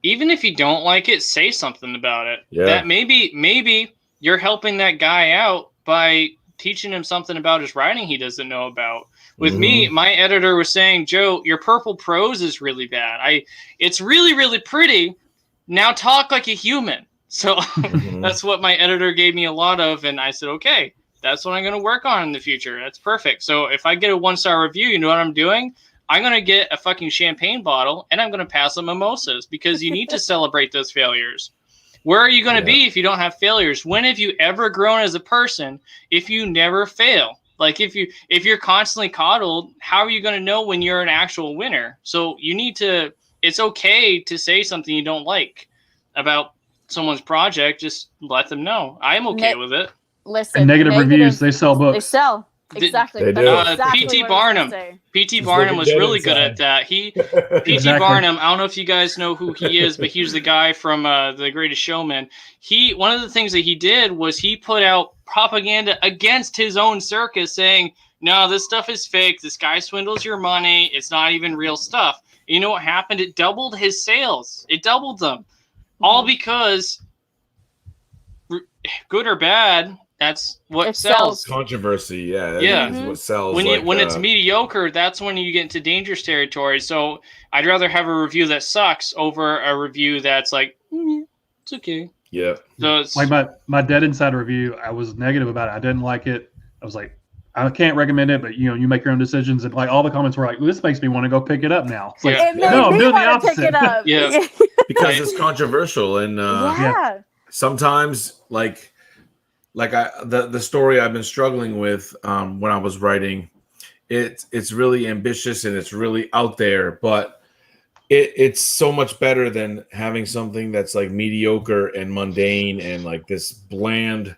even if you don't like it, say something about it. Yeah. That maybe you're helping that guy out by teaching him something about his writing he doesn't know about. With me, my editor was saying, "Joe, your purple prose is really bad. It's really, really pretty. Now talk like a human." So that's what my editor gave me a lot of. And I said, okay, that's what I'm going to work on in the future. That's perfect. So if I get a 1-star review, you know what I'm doing? I'm going to get a fucking champagne bottle and I'm going to pass them mimosas, because you need to celebrate those failures. Where are you going to be if you don't have failures? When have you ever grown as a person if you never fail? Like if you're constantly coddled, how are you going to know when you're an actual winner? So you need to, it's okay to say something you don't like about someone's project. Just let them know. I'm okay with it. Listen, and negative reviews, they sell books. They sell. Exactly. They do. P.T. Barnum. P.T. Barnum was really good at that. P.T. Barnum, I don't know if you guys know who he is, but he was the guy from The Greatest Showman. One of the things that he did was he put out propaganda against his own circus, saying, "No, this stuff is fake. This guy swindles your money. It's not even real stuff." You know what happened? It doubled his sales. It doubled them. All because, good or bad, that's what sells. Controversy, yeah. Is what sells. When it's mediocre, that's when you get into dangerous territory. So I'd rather have a review that sucks over a review that's like, it's okay. Yeah. So it's like my Dead Inside review, I was negative about it. I didn't like it. I was like, I can't recommend it, but you make your own decisions. And like all the comments were like, well, "This makes me want to go pick it up now." It's like, no, I'm doing the opposite. Pick it up. Because it's controversial, and sometimes the story I've been struggling with when I was writing, it's really ambitious and it's really out there, but it's so much better than having something that's like mediocre and mundane and like this bland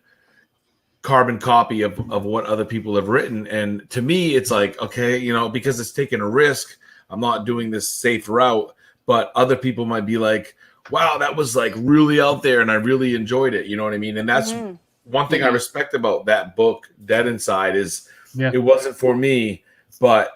carbon copy of what other people have written. And to me, it's like, okay, because it's taking a risk. I'm not doing this safe route, but other people might be like, wow, that was like really out there and I really enjoyed it. You know what I mean? And that's one thing I respect about that book, Dead Inside, is it wasn't for me, but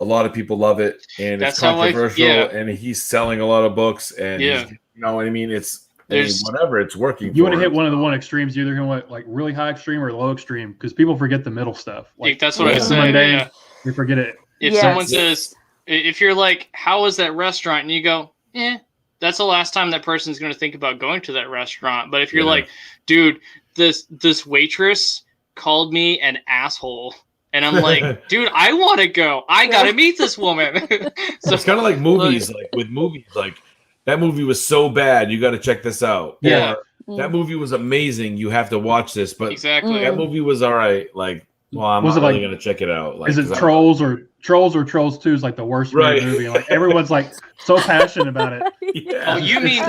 a lot of people love it, and it's controversial, and he's selling a lot of books, and he's, you know what I mean? It's whatever, it's working. You want to hit one of the extremes, you either going to want like really high extreme or low extreme, because people forget the middle stuff. Like that's what I said. They forget it. If someone says, if you're like, how was that restaurant? And you go, that's the last time that person's going to think about going to that restaurant. But if you're like, dude, this waitress called me an asshole. And I'm like, dude, I want to go. I got to meet this woman. So it's kind of like movies, like with movies, like that movie was so bad, you got to check this out. Yeah. Or, that movie was amazing, you have to watch this. But exactly, that movie was all right. Like, well, I'm not really going to check it out. Like, is it Trolls or Trolls 2 is like the worst movie? Like everyone's like so passionate about it. Oh, you mean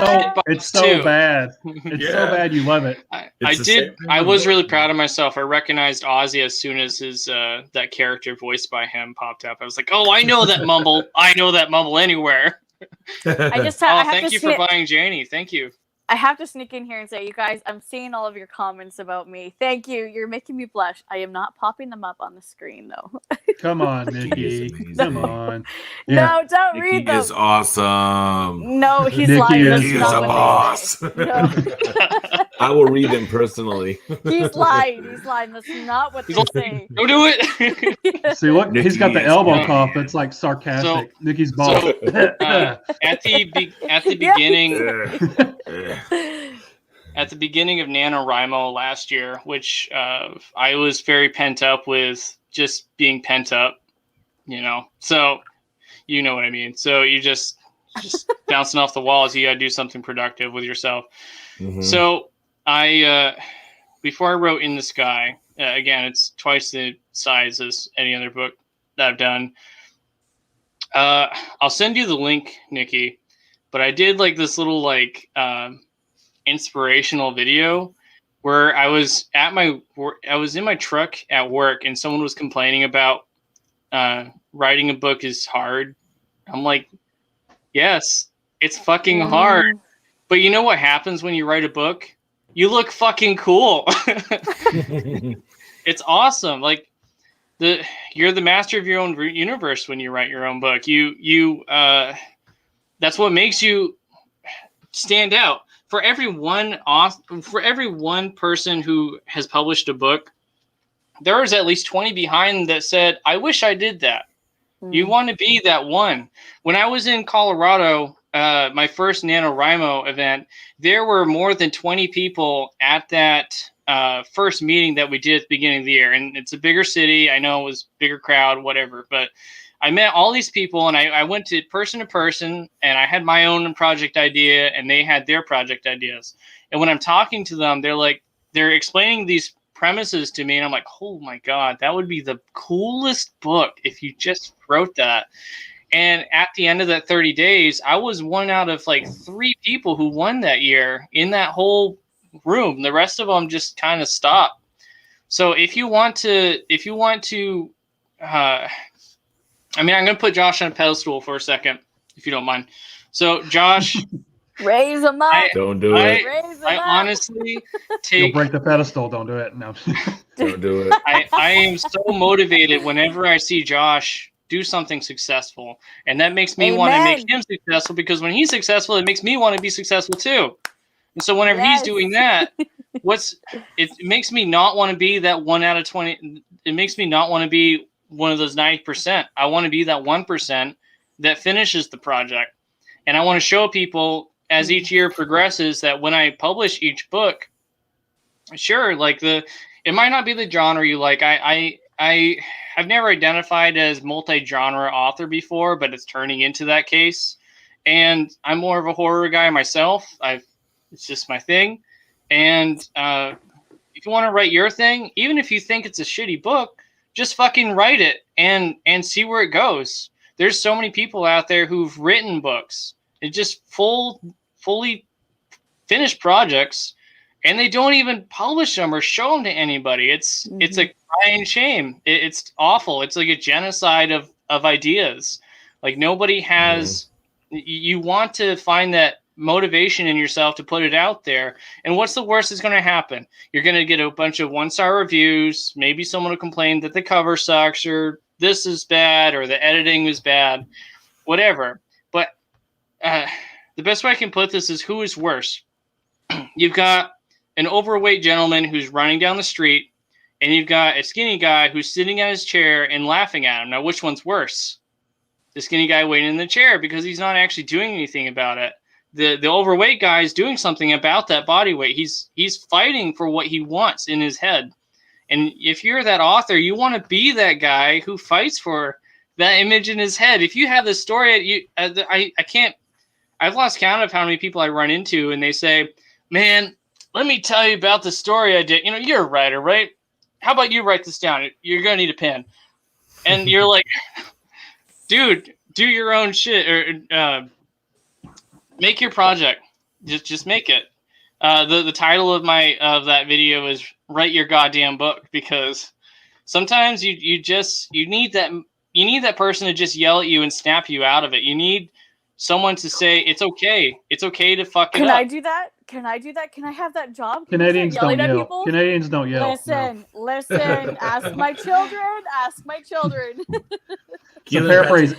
it's so bad. It's so bad you love it. I was really proud of myself. I recognized Ozzy as soon as his that character voiced by him popped up. I was like, oh, I know that mumble. I know that mumble anywhere. Thank you for buying Janie. Thank you. I have to sneak in here and say, you guys, I'm seeing all of your comments about me. Thank you. You're making me blush. I am not popping them up on the screen, though. Come on, Nikki. Come on. No, don't Nikki read them. Is awesome. No, he's Nikki lying. Nikki is a boss. No. I will read them personally. He's lying. He's lying. That's not what they're saying. Don't do it. See, look, he's got the elbow cough. That's like sarcastic. Nikki's boss. At the beginning. At the beginning of NaNoWriMo last year, which I was very pent up with just being pent up, you know. So, you know what I mean. So you just bouncing off the walls. You got to do something productive with yourself. Mm-hmm. So I, before I wrote In the Sky, again, it's twice the size as any other book that I've done. I'll send you the link, Nikki. But I did like this little inspirational video where I was in my truck at work and someone was complaining about writing a book is hard. I'm like, yes, it's fucking hard. But you know what happens when you write a book? You look fucking cool. It's awesome. Like you're the master of your own universe when you write your own book. You that's what makes you stand out. For every one person who has published a book, there is at least 20 behind that said, I wish I did that. You want to be that one. When I was in Colorado, my first NaNoWriMo event, there were more than 20 people at that first meeting that we did at the beginning of the year. And it's a bigger city. I know it was a bigger crowd, whatever, but I met all these people and I went to person, and I had my own project idea and they had their project ideas. And when I'm talking to them, they're explaining these premises to me and I'm like, oh my God, that would be the coolest book if you just wrote that. And at the end of that 30 days, I was one out of like 3 people who won that year in that whole room. The rest of them just kind of stopped. So if you want to, I'm going to put Josh on a pedestal for a second, if you don't mind. So, Josh, raise him up. Don't do it. I honestly You'll break the pedestal. Don't do it. No. Don't do it. I am so motivated whenever I see Josh do something successful, and that makes me want to make him successful because when he's successful, it makes me want to be successful too. And so, whenever he's doing that, it makes me not want to be that 1 out of 20. It makes me not want to be one of those 90%. I want to be that 1% that finishes the project. And I want to show people as each year progresses that when I publish each book, sure, it might not be the genre you like. I've never identified as multi-genre author before, but it's turning into that case. And I'm more of a horror guy myself. It's just my thing. And if you want to write your thing, even if you think it's a shitty book, just fucking write it and see where it goes. There's so many people out there who've written books. It's just fully finished projects, and they don't even publish them or show them to anybody. It's a crying shame. It's awful. It's like a genocide of ideas. Like nobody has You want to find that motivation in yourself to put it out there. And what's the worst that's going to happen? You're going to get a bunch of 1-star reviews. Maybe someone will complain that the cover sucks, or this is bad, or the editing is bad, whatever. But the best way I can put this is, who is worse? You've got an overweight gentleman who's running down the street, and you've got a skinny guy who's sitting in his chair and laughing at him. Now, which one's worse? The skinny guy waiting in the chair, because he's not actually doing anything about it. The overweight guy is doing something about that body weight. He's fighting for what he wants in his head. And if you're that author, you want to be that guy who fights for that image in his head. If you have this story, I can't. I've lost count of how many people I run into, and they say, "Man, let me tell you about the story I did. You know, you're a writer, right? How about you write this down? You're gonna need a pen." And you're like, "Dude, do your own shit, or make your project. Just make it." The title of that video is "Write Your Goddamn Book," because sometimes you need that person to just yell at you and snap you out of it. You need someone to say, it's okay to fuck it up. Can I do that? Can I have that job? Canadians don't yell. Canadians don't yell. Listen. Ask my children. To paraphrase,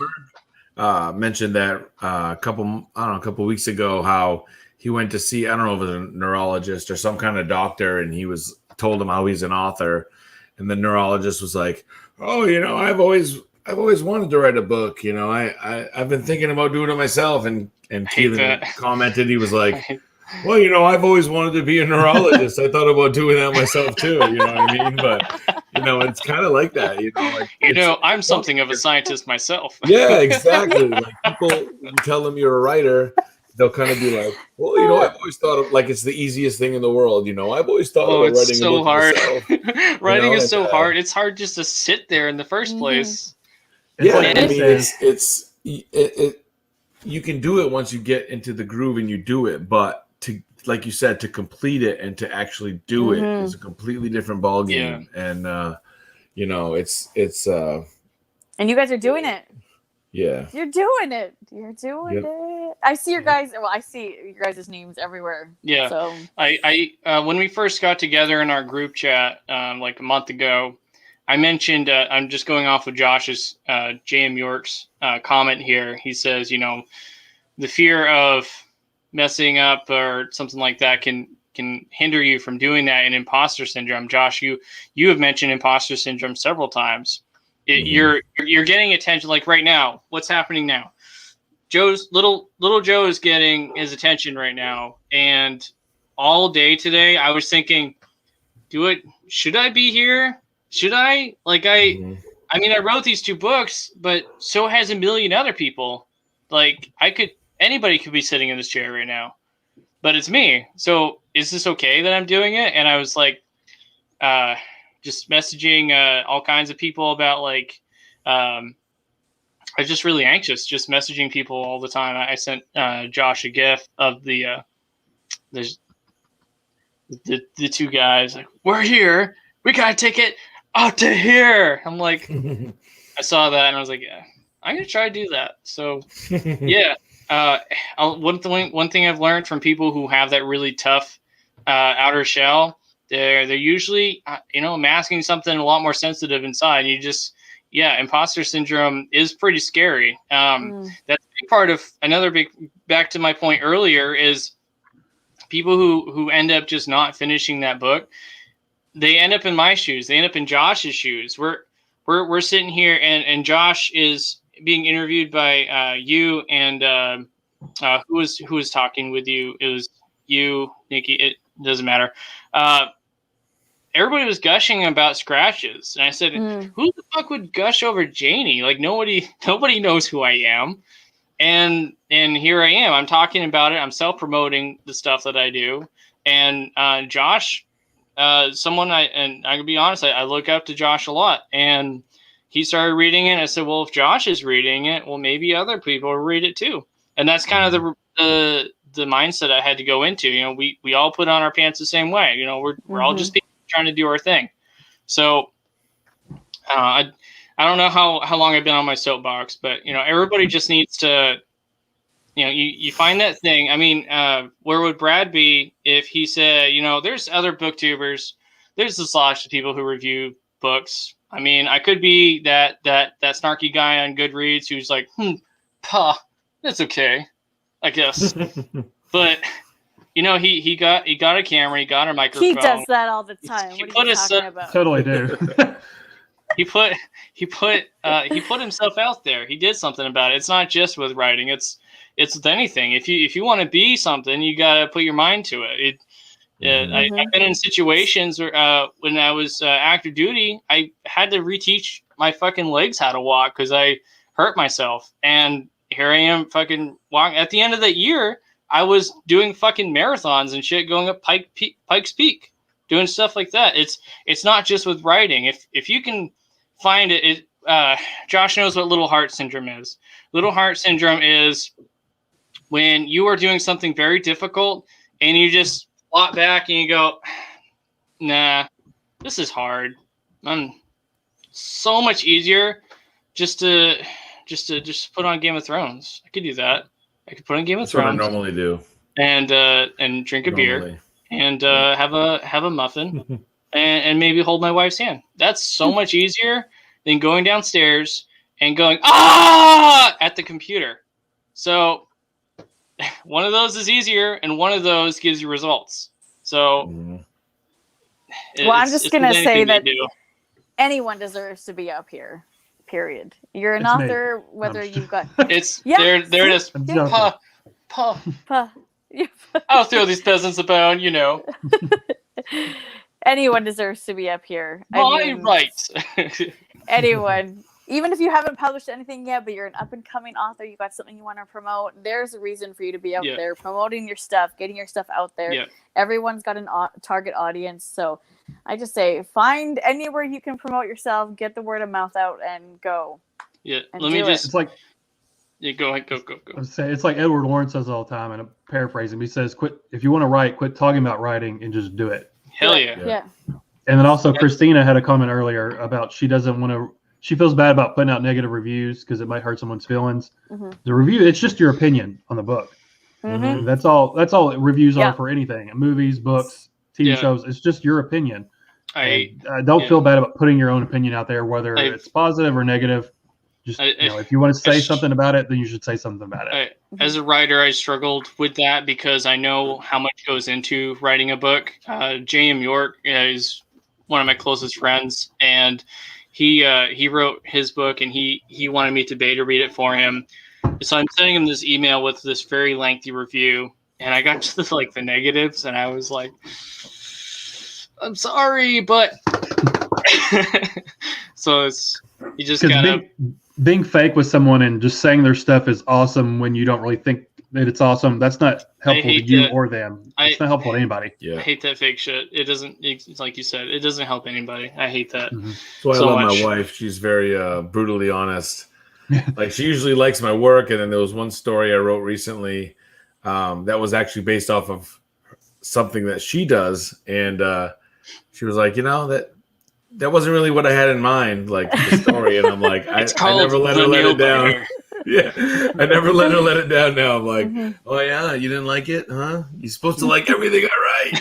mentioned that a couple weeks ago, how he went to see, I don't know if it was a neurologist or some kind of doctor, and he told him how he's an author, and the neurologist was like, "Oh, I've always wanted to write a book. I've been thinking about doing it myself." And Keelan commented, he was like, "Well, I've always wanted to be a neurologist. I thought about doing that myself too." You know what I mean? But it's kind of like that. I'm something of a scientist myself. Yeah, exactly. Like, people, you tell them you're a writer, they'll kind of be like, "Well, I've always thought of, like, it's the easiest thing in the world. I've always thought about writing so a book hard. myself." Writing is so hard. It's hard just to sit there in the first place. Yeah, I mean, it's you can do it once you get into the groove and you do it, but like you said, to complete it and to actually do it is a completely different ballgame. Yeah. And it's and you guys are doing it. Yeah, you're doing it. It. I see your guys. Well, I see your guys' names everywhere. Yeah. So I when we first got together in our group chat like a month ago, I mentioned, I'm just going off of Josh's, J.M. York's comment here. He says, the fear of messing up or something like that can hinder you from doing that in imposter syndrome. Josh, you have mentioned imposter syndrome several times. You're getting attention, like right now. What's happening now? Little Joe is getting his attention right now. And all day today, I was thinking, should I be here? Should I? Like, I mean, I wrote these 2 books, but so has a million other people. Like, anybody could be sitting in this chair right now, but it's me. So is this okay that I'm doing it? And I was like, just messaging all kinds of people about, like, I was just really anxious, just messaging people all the time. I sent Josh a GIF of the 2 guys, like, "We're here. We gotta take it out to here." I'm like, I saw that and I was like, yeah, I'm gonna try to do that. So yeah, one thing I've learned from people who have that really tough outer shell, they're usually masking something a lot more sensitive inside. Imposter syndrome is pretty scary. That's a big part of back to my point earlier, is people who end up just not finishing that book. They end up in my shoes. They end up in Josh's shoes. We're sitting here, and Josh is being interviewed by you and who was talking with you? It was you, Nichi. It doesn't matter. Everybody was gushing about scratches, and I said, "Who the fuck would gush over Janie? Like, nobody knows who I am." And here I am. I'm talking about it. I'm self-promoting the stuff that I do, and Josh. I'm gonna be honest, I look up to Josh a lot, and he started reading it. And I said, well, if Josh is reading it, well, maybe other people will read it too. And that's kind of the mindset I had to go into. We all put on our pants the same way. We're all just people trying to do our thing. So I don't know how long I've been on my soapbox, but everybody just needs to you find that thing. I mean, where would Brad be if he said, there's other booktubers, there's the slash of people who review books. I mean, I could be that snarky guy on Goodreads who's like, it's okay, I guess. But he got a camera, he got a microphone. He does that all the time. What are you talking about? Totally do. He put himself out there. He did something about it. It's not just with writing. It's with anything. If you want to be something, you gotta put your mind to it. I've been in situations where when I was active duty, I had to reteach my fucking legs how to walk because I hurt myself. And here I am fucking walking. At the end of that year, I was doing fucking marathons and shit, going up Pikes Peak, doing stuff like that. It's not just with writing. If you can find it, Josh knows what little heart syndrome is. Little heart syndrome is when you are doing something very difficult and you just flop back and you go, nah, this is hard. I'm so much easier just to put on Game of Thrones. I could do that. I could put on Game of Thrones. What I normally do. And drink a beer and have a muffin and maybe hold my wife's hand. That's so much easier than going downstairs and going at the computer. So one of those is easier, and one of those gives you results. So, I'm just gonna say that anyone deserves to be up here. Period. You're an author, whether you've got there it is. I'll throw these peasants about, Anyone deserves to be up here. Right. Anyone. Even if you haven't published anything yet, but you're an up-and-coming author, you got something you want to promote, there's a reason for you to be out there promoting your stuff, getting your stuff out there. Yeah. Everyone's got a target audience. So I just say find anywhere you can promote yourself, get the word of mouth out, and go. Yeah, let me just... It's like... Yeah, go ahead, go. It's like Edward Lawrence says all the time, and I'm paraphrasing. He says, if you want to write, quit talking about writing and just do it. Hell yeah. Yeah. And then also Christina had a comment earlier about she feels bad about putting out negative reviews because it might hurt someone's feelings. Mm-hmm. The review, it's just your opinion on the book. Mm-hmm. That's all reviews are for anything. Movies, books, TV shows. It's just your opinion. I don't feel bad about putting your own opinion out there, whether it's positive or negative. Just if you want to say something about it, then you should say something about it. As a writer, I struggled with that because I know how much goes into writing a book. J.M. York is one of my closest friends, and he wrote his book, and he wanted me to beta read it for him. So I'm sending him this email with this very lengthy review, and I got to the negatives, and I was like, I'm sorry, but so you just gotta being fake with someone and just saying their stuff is awesome when you don't really think that it's awesome. That's not helpful to you or them. It's not helpful to anybody. Yeah. I hate that fake shit. It doesn't. It's like you said. It doesn't help anybody. I hate that. Mm-hmm. So I love my wife. She's very brutally honest. Like she usually likes my work. And then there was one story I wrote recently that was actually based off of something that she does, and she was like, that wasn't really what I had in mind, like the story. And I'm like, I never let her let it down. Yeah, I never let her let it down. Now I'm like, oh yeah, you didn't like it, huh? You're supposed to like everything I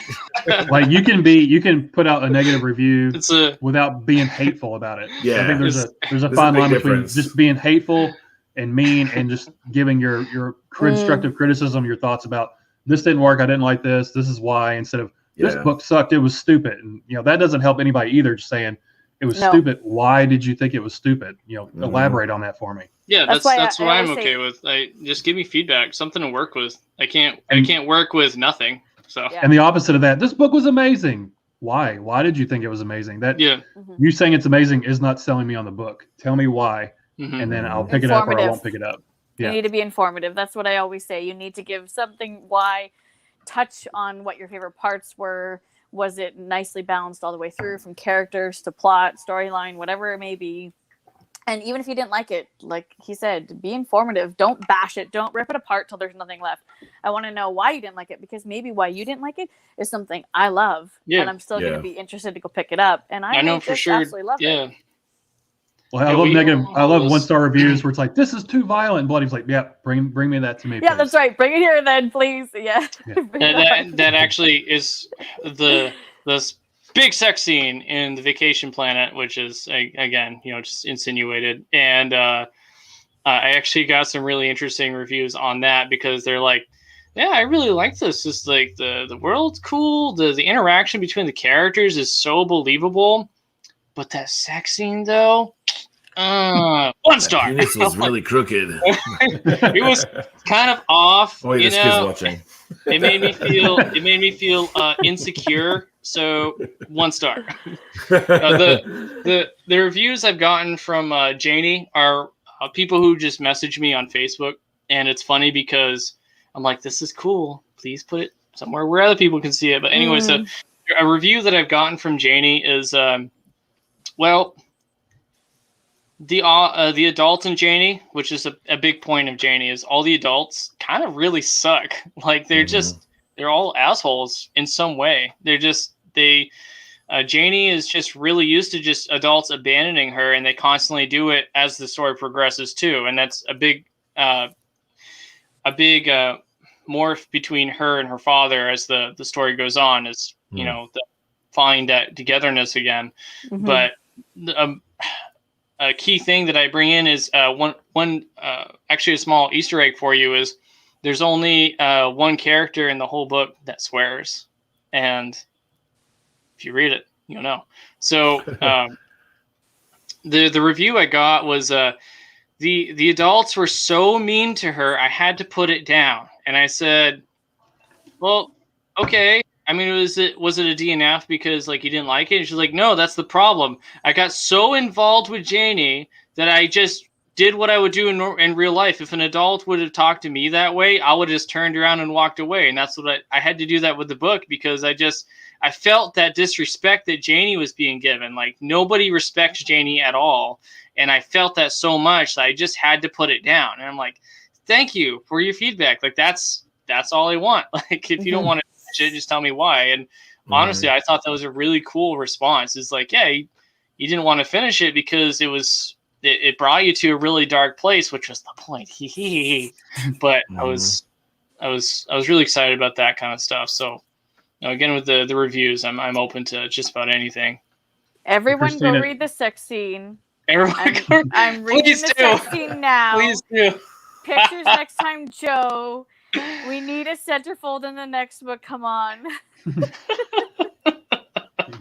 write. Like you can put out a negative review without being hateful about it. Yeah, I think there's a fine line between just being hateful and mean and just giving your constructive criticism, your thoughts about this didn't work, I didn't like this is why, instead of this book sucked, it was stupid. And that doesn't help anybody either, just saying it was stupid. Why did you think it was stupid? Elaborate on that for me. Yeah, that's what I'm okay with. Just give me feedback, something to work with. I can't work with nothing. So and the opposite of that, this book was amazing. Why did you think it was amazing? You saying it's amazing is not selling me on the book. Tell me why, and then I'll pick it up or I won't pick it up. You need to be informative. That's what I always say. You need to give something why. Touch on what your favorite parts were. Was it nicely balanced all the way through, from characters to plot, storyline, whatever it may be? And even if you didn't like it, like he said, be informative. Don't bash it. Don't rip it apart till there's nothing left. I want to know why you didn't like it, because maybe why you didn't like it is something I love, and I'm still going to be interested to go pick it up. And I know for sure. Absolutely love it. Well, I love negative. I love 1-star reviews where it's like, "This is too violent and bloody." It's like, "Yeah, bring me that to me." Yeah, please. that's right. Bring it here, then, please. Yeah. That actually is this big sex scene in the Vacation Planet, which is again, just insinuated. And I actually got some really interesting reviews on that because they're like, "Yeah, I really like this. It's like the world's cool. The interaction between the characters is so believable, but that sex scene though." 1 star. Penis was really crooked. It was kind of off. Oh, wait, this kid's watching. It made me feel insecure. So 1 star. The reviews I've gotten from Janie are people who just message me on Facebook, and it's funny because I'm like, this is cool. Please put it somewhere where other people can see it. But anyway, so a review that I've gotten from Janie is the adults in Janie, which is a big point of Janie, is all the adults kind of really suck. Like they're they're all assholes in some way. Janie is just really used to just adults abandoning her, and they constantly do it as the story progresses too. And that's a big morph between her and her father as the story goes on, is find that togetherness again. Mm-hmm. But a key thing that I bring in is actually a small Easter egg for you is there's only one character in the whole book that swears, and if you read it, you'll know. So the review I got was the adults were so mean to her, I had to put it down, and I said, well, okay. I mean, was it a DNF because like you didn't like it? And she's like, no, that's the problem. I got so involved with Janie that I just did what I would do in real life. If an adult would have talked to me that way, I would have just turned around and walked away. And that's what I had to do that with the book, because I felt that disrespect that Janie was being given. Like nobody respects Janie at all. And I felt that so much that I just had to put it down. And I'm like, thank you for your feedback. Like that's all I want. Like if you don't want to just tell me why. And honestly, I thought that was a really cool response. It's like, yeah, you didn't want to finish it because it brought you to a really dark place, which was the point. But I was really excited about that kind of stuff. So again, with the reviews, I'm open to just about anything. Everyone go read the sex scene. I'm reading the sex scene now. Please do. Pictures next time, Joe. We need a centerfold in the next book. Come on.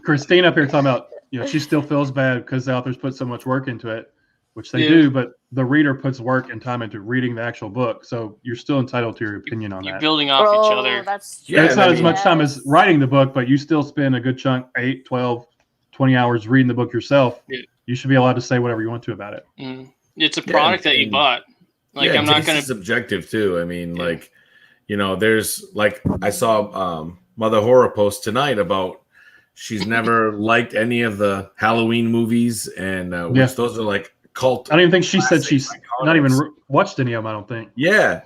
Christine up here talking about, she still feels bad because the authors put so much work into it, which they do, but the reader puts work and time into reading the actual book. So you're still entitled to your opinion on that. You're building off each other. That's true. Yeah, it's not as much time as writing the book, but you still spend a good chunk, 8, 12, 20 hours reading the book yourself. Yeah. You should be allowed to say whatever you want to about it. It's a product that you bought. Like I'm not going to. It's subjective too. I mean, there's like I saw Mother Horror post tonight about she's never liked any of the Halloween movies, and those are like cult. I don't even think she said she's not even watched any of them. I don't think. Yeah,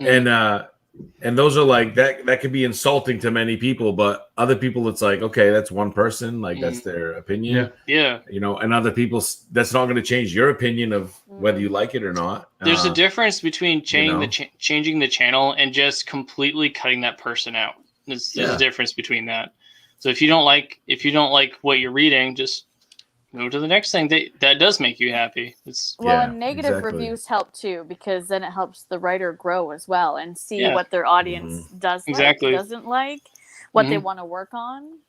and those are like that could be insulting to many people, but other people it's like, okay, that's one person, like that's their opinion. Yeah. And other people, that's not going to change your opinion of whether you like it or not. There's a difference between changing the channel and just completely cutting that person out. There's a difference between that. So if you don't like what you're reading, just go to the next thing that does make you happy. And negative reviews help too, because then it helps the writer grow as well and see what their audience does doesn't like, what they want to work on.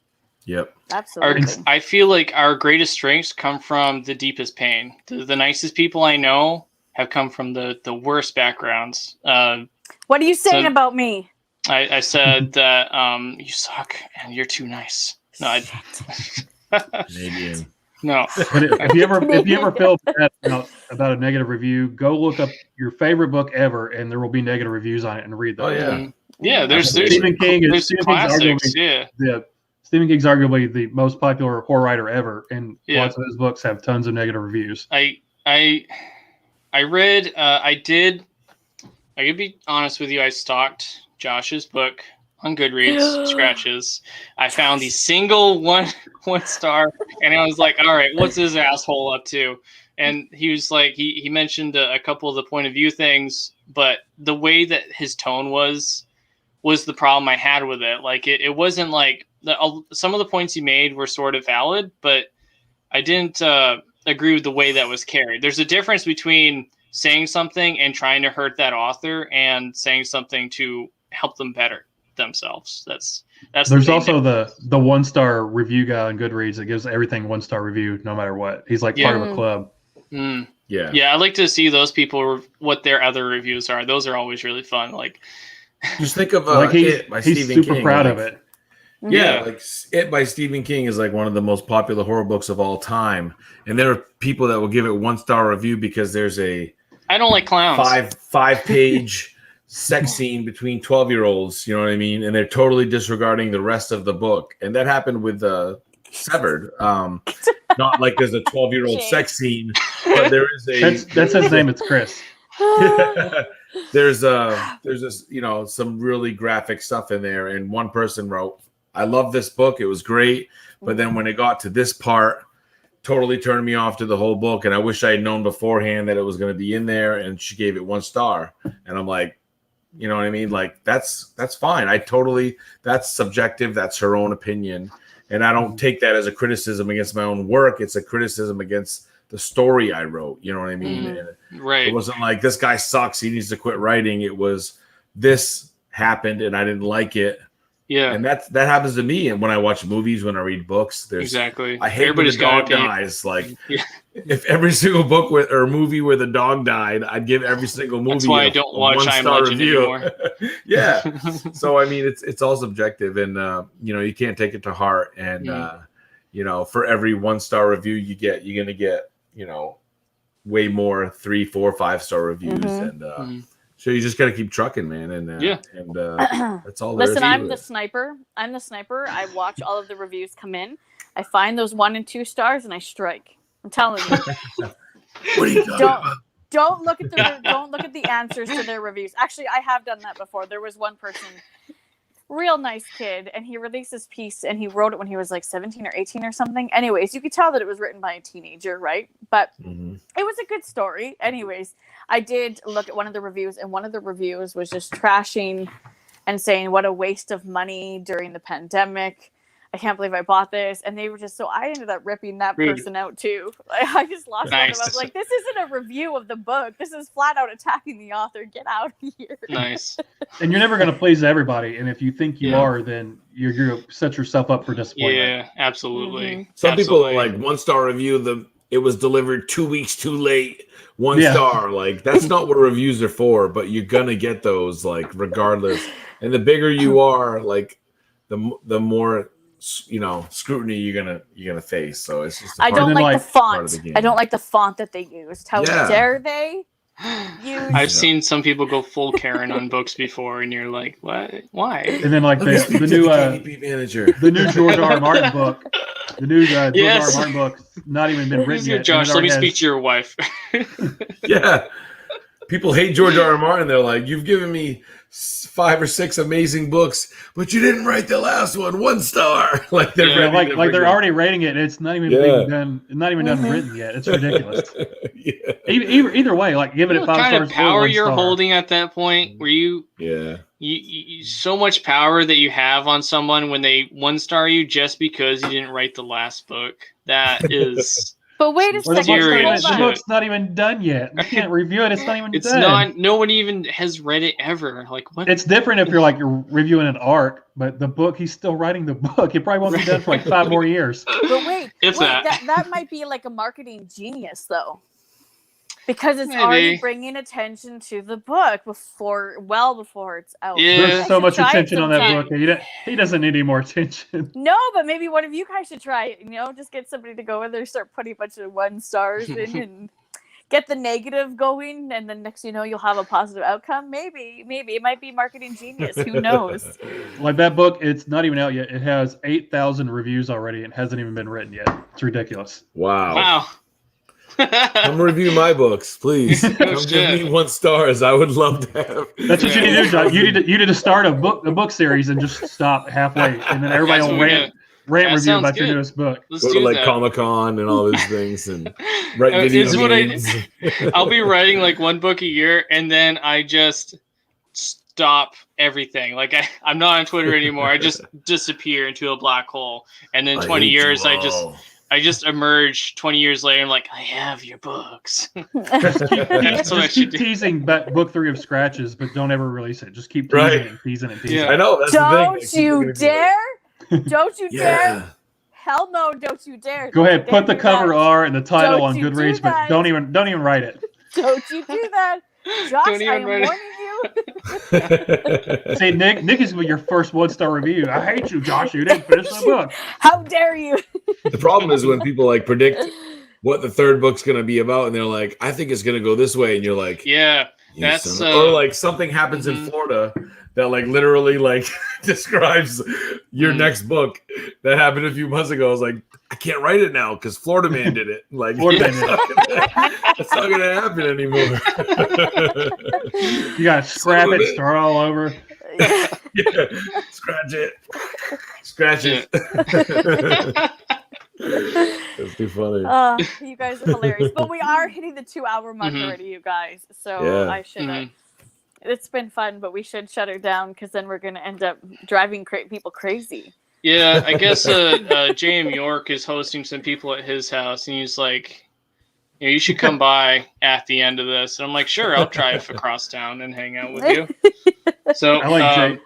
Yep, absolutely. I feel like our greatest strengths come from the deepest pain. The nicest people I know have come from the worst backgrounds. What are you saying about me? I said that you suck and you're too nice. No, Canadian. No. But if you ever feel bad about a negative review, go look up your favorite book ever, and there will be negative reviews on it, and read those. Oh yeah, yeah. There's Stephen King. There's classics. Stephen King's arguably the most popular horror writer ever, and lots of his books have tons of negative reviews. I read. I could be honest with you. I stalked Josh's book on Goodreads, Scratches. I found the single one star, and I was like, all right, what's this asshole up to? And he was like, he mentioned a couple of the point of view things, but the way that his tone was the problem I had with it. Like it wasn't like some of the points he made were sort of valid, but I didn't agree with the way that was carried. There's a difference between saying something and trying to hurt that author and saying something to help them better themselves. That's there's also the 1-star review guy on Goodreads that gives everything 1-star review no matter what. He's like part of a club. Yeah, I like to see those people, what their other reviews are. Those are always really fun. Like, just think of like It by he's Stephen super King, proud like, of it. Yeah, like It by Stephen King is like one of the most popular horror books of all time, and there are people that will give it 1-star review because there's a I don't like clowns. five-page sex scene between 12-year-olds. You know what I mean? And they're totally disregarding the rest of the book, and that happened with Severed. Not like there's a 12-year-old sex scene, but there is a. That's his name. It's Chris. There's this, some really graphic stuff in there, and one person wrote, "I love this book. It was great, but then when it got to this part, totally turned me off to the whole book, and I wish I had known beforehand that it was going to be in there." And she gave it 1 star, and I'm like, you know what I mean? Like that's fine. That's subjective. That's her own opinion, and I don't take that as a criticism against my own work. It's a criticism against the story I wrote. You know what I mean? Right. It wasn't like this guy sucks, he needs to quit writing. It was this happened and I didn't like it. Yeah. And that happens to me. And when I watch movies, when I read books, exactly. I hate when the dog dies. Like if every single book or movie where the dog died, I'd give every single movie. That's why I don't watch I'm Legend anymore. Yeah. So I mean it's all subjective, and you can't take it to heart. And for every 1-star review you get, you're gonna get way more 3, 4, 5-star reviews, and so you just got to keep trucking, man. And that's all. Listen, I'm the sniper. I watch all of the reviews come in. I find those 1 and 2 stars, and I strike. I'm telling you. What are you talking about? Don't look at the answers to their reviews. Actually, I have done that before. There was one person, real nice kid, and he released this piece, and he wrote it when he was like 17 or 18 or something. Anyways, you could tell that it was written by a teenager, right? But it was a good story. Anyways, I did look at one of the reviews, and one of the reviews was just trashing and saying what a waste of money during the pandemic. I can't believe I bought this. And they were just, so I ended up ripping that person out too. I just lost one of them. I was like, this isn't a review of the book. This is flat out attacking the author. Get out of here. Nice. And you're never going to please everybody. And if you think you are, then you're going to set yourself up for disappointment. Yeah, absolutely. Some people are like 1-star review. It was delivered 2 weeks too late. 1 star. Like that's not what reviews are for, but you're going to get those like regardless. And the bigger you are, like the more scrutiny you're gonna face. So it's just I don't like the font. I don't like the font that they used. How dare they use? I've seen some people go full Karen on books before, and you're like, what? Why? And then like the new George R. R. Martin book, George R. R. Martin book, not even been written yet. Josh, let me speak to your wife. Yeah, people hate George R. R. Martin. They're like, you've given me 5 or 6 amazing books, but you didn't write the last one 1 star. Like they're they're already rating it. And it's not even being done. Not even done written yet. It's ridiculous. Either way, like give it a 5 stars. What kind of power you're holding at that point? Where you so much power that you have on someone when they 1-star you just because you didn't write the last book. That is. But wait a second. The book's not even done yet. You can't review it. It's not even done. It's not. No one even has read it ever. Like what? It's different if you're reviewing an arc, but the book, he's still writing the book. It probably won't be done for like 5 more years. But wait, that might be like a marketing genius, though, because it's already bringing attention to the book before it's out. Yeah. There's so much attention on that book. He doesn't need any more attention. No, but maybe one of you guys should try it. Just get somebody to go in there, start putting a bunch of 1 stars in, and get the negative going, and then next you'll have a positive outcome. Maybe it might be marketing genius. Who knows? Like that book, it's not even out yet. It has 8,000 reviews already and hasn't even been written yet. It's ridiculous. Wow. Come review my books, please. Come give me 1 stars. I would love to have. That's what you need to do, John. You need to start a book series and just stop halfway, and then everybody will rant. rant That review sounds about your good. newest book. Let's Go to do like that. Comic-Con and all those things and write video It's what games. I'll be writing like one book a year, and then I just stop everything. Like I'm not on Twitter anymore. I just disappear into a black hole, and then 20 years I just emerge 20 years later. I'm like, I have your books. Just keep, That's what I should do. teasing book 3 of Scratches, but don't ever release it. Just keep teasing and teasing and teasing. Yeah. I know. That's the Don't thing. you dare! Don't you dare! Yeah. Hell no! Don't you dare! Go ahead, Don't put the do cover that. art and the title Don't on you do Goodreads, but that. don't even write it. Don't you do that, Josh? Don't I even am write it. warning you. Say, Nick is your first 1-star review. I hate you, Josh. You didn't finish the book. How dare you? The problem is when people like predict what the third book's going to be about, and they're like, "I think it's going to go this way," and you're like, Yeah, "You that's son of-" or like something happens in Florida that like literally like describes your next book that happened a few months ago. I was like, I can't write it now because Florida Man did it. Like, Florida Man did it's not going to happen anymore. You got to scrap it, start all over. Yeah. Scratch it. Scratch it. That's too funny. You guys are hilarious. But we are hitting the 2-hour mark already, you guys. So Yeah. I should. It's been fun, but we should shut her down because then we're going to end up driving people crazy. Yeah, I guess J.M. York is hosting some people at his house, and he's like, you should come by at the end of this. And I'm like, sure, I'll drive across town and hang out with you. So I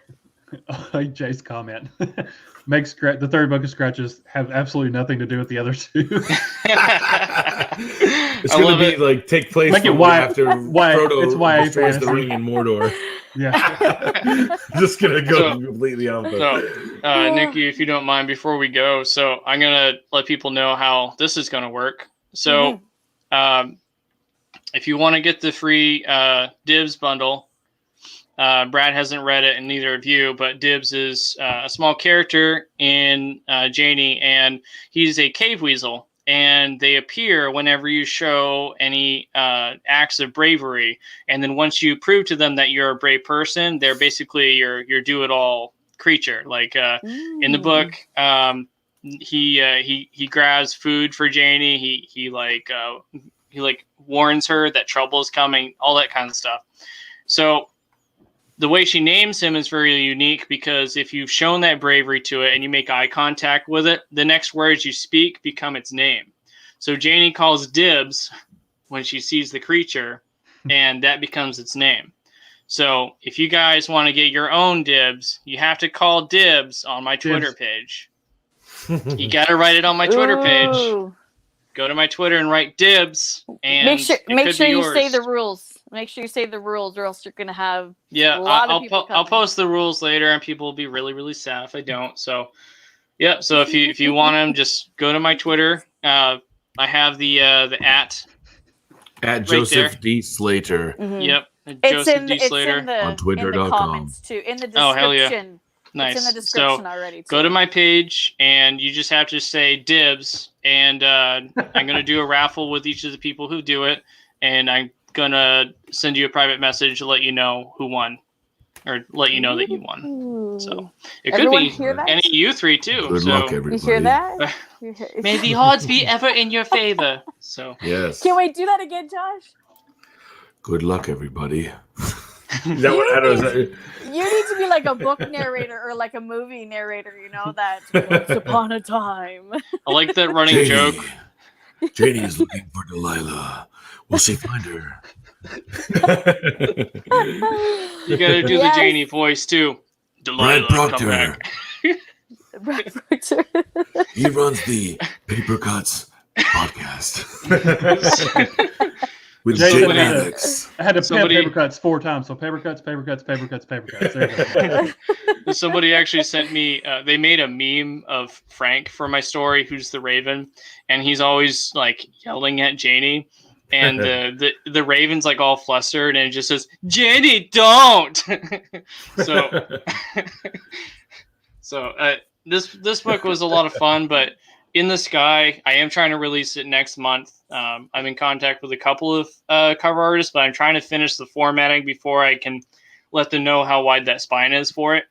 like Jay's comment. The third book of Scratches have absolutely nothing to do with the other two. It's going to be like take place after Frodo destroys the ring in Mordor. Yeah. Just going to go completely off. Nikki, if you don't mind, before we go, so I'm going to let people know how this is going to work. So if you want to get the free Dibs bundle, Brad hasn't read it, and neither of you, but Dibs is a small character in Janie, and he's a cave weasel, and they appear whenever you show any acts of bravery, and then once you prove to them that you're a brave person, they're basically your do-it-all creature. Like in the book, he grabs food for Janie. He warns her that trouble is coming, all that kind of stuff. So the way she names him is very unique because if you've shown that bravery to it and you make eye contact with it, the next words you speak become its name. So Janie calls Dibs when she sees the creature, and that becomes its name. So if you guys want to get your own Dibs, you have to call Dibs on my Twitter page. You got to write it on my Twitter page. Go to my Twitter and write Dibs, and make sure you say the rules. Make sure you say the rules, or else you're gonna have a lot of people I'll post the rules later, and people will be really, really sad if I don't. So, yeah. So if you want them, just go to my Twitter. I have the at Joseph there. D. Slater. Yep, It's Joseph D. Slater on Twitter.com. In the comments too, in the description. Oh, hell yeah. Nice. It's in the description already. Go to my page, and you just have to say Dibs, and I'm going to do a raffle with each of the people who do it, and I'm going to send you a private message to let you know who won, or let you know that you won. So it Everyone could be any of you three, too. Good luck, everybody. You hear that? May the odds be ever in your favor. So yes. Can we do that again, Josh? Good luck, everybody. Is that what you need to be like a book narrator or like a movie narrator, that once upon a time. I like that running joke. Janie is looking for Delilah. Will she find her? You got to do the Janie voice too. Delilah, Proctor. come back. Brad Proctor. He runs the Paper Cuts podcast. With Jay Alex. I had to pimp Paper Cuts 4 times. So Paper Cuts, Paper Cuts, Paper Cuts, Paper Cuts. There you go. Somebody actually sent me, they made a meme of Frank for my story, who's the Raven, and he's always like yelling at Janie, and the Raven's like all flustered, and it just says, Janie, don't! So this book was a lot of fun, but In the Sky, I am trying to release it next month. I'm in contact with a couple of cover artists, but I'm trying to finish the formatting before I can let them know how wide that spine is for it.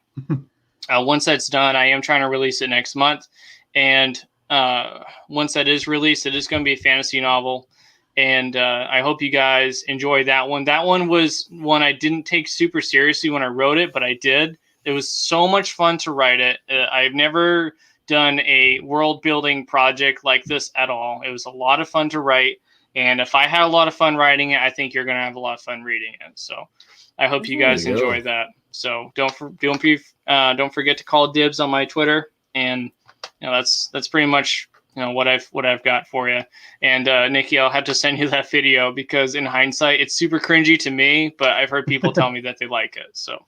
Once that's done, I am trying to release it next month. And once that is released, it is going to be a fantasy novel. And I hope you guys enjoy that one. That one was one I didn't take super seriously when I wrote it, but I did. It was so much fun to write it. I've never done a world building project like this at all. It was a lot of fun to write. And if I had a lot of fun writing it, I think you're going to have a lot of fun reading it. So I hope you guys enjoy that. So don't forget to call dibs on my Twitter. And that's pretty much what I've got for you. And Nichi, I'll have to send you that video because in hindsight, it's super cringy to me, but I've heard people tell me that they like it. So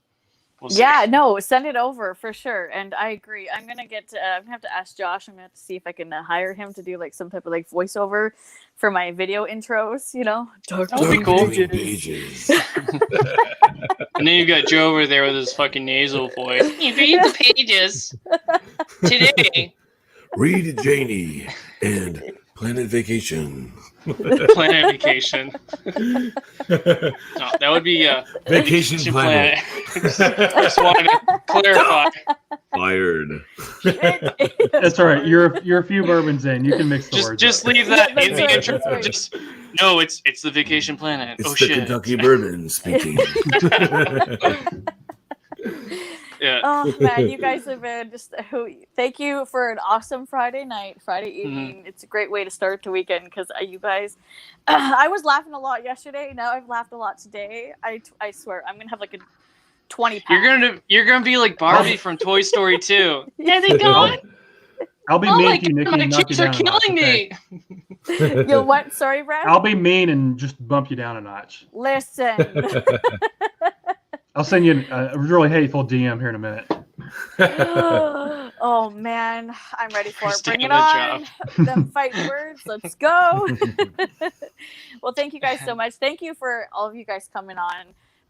we'll see. Yeah, no, send it over for sure. And I agree. I'm gonna have to ask Josh. I'm gonna have to see if I can hire him to do like some type of like voiceover for my video intros. That would be cool. Pages. And then you've got Joe over there with his fucking nasal voice. You read the pages today. Read Janie and Planet Vacation. Planet Vacation. No, that would be Vacation Planet. Just wanted to clarify. Fired. That's all right. You're a few bourbons in. You can mix the words. Just leave that in the intro. No, it's the Vacation Planet. It's the shit. Kentucky Bourbon speaking. Yeah. Oh man, you guys have been thank you for an awesome Friday evening. Mm-hmm. It's a great way to start the weekend because you guys, I was laughing a lot yesterday. Now I've laughed a lot today. I swear I'm gonna have like a 20 pack. You're gonna be like Barbie from Toy Story 2. Yeah, they gone. I'll be mean to you, Nichi. My cheeks are killing me. You'll what? Sorry, Brad. I'll be mean and just bump you down a notch. Listen. I'll send you a really hateful DM here in a minute. Oh man, I'm ready for it. Bring it on. Them fighting words. Let's go. Well, thank you guys so much. Thank you for all of you guys coming on.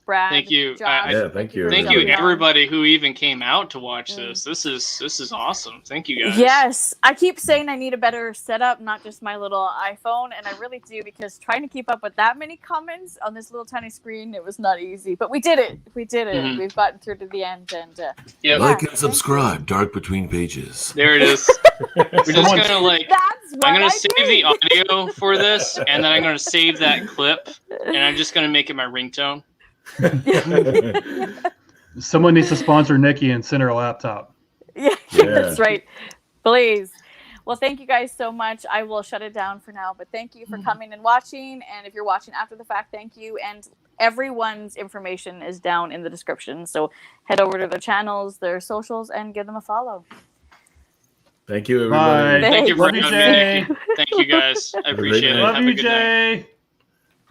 Brad, thank you. Josh, thank you. Thank you, everybody who even came out to watch this. This is awesome. Thank you guys. Yes, I keep saying I need a better setup, not just my little iPhone, and I really do because trying to keep up with that many comments on this little tiny screen, it was not easy. But we did it. Mm-hmm. We've gotten through to the end, and like and subscribe. Dark Between Pages. There it is. We're just gonna I'm gonna save the audio for this, and then I'm gonna save that clip, and I'm just gonna make it my ringtone. Someone needs to sponsor Nichi and send her a laptop. Yeah, that's right. Please. Well, thank you guys so much. I will shut it down for now, but thank you for coming and watching. And if you're watching after the fact, thank you. And everyone's information is down in the description. So head over to their channels, their socials, and give them a follow. Thank you, everybody. Thank you for having me. Thank you, guys. I appreciate it. Love Have you, a good night. Jay.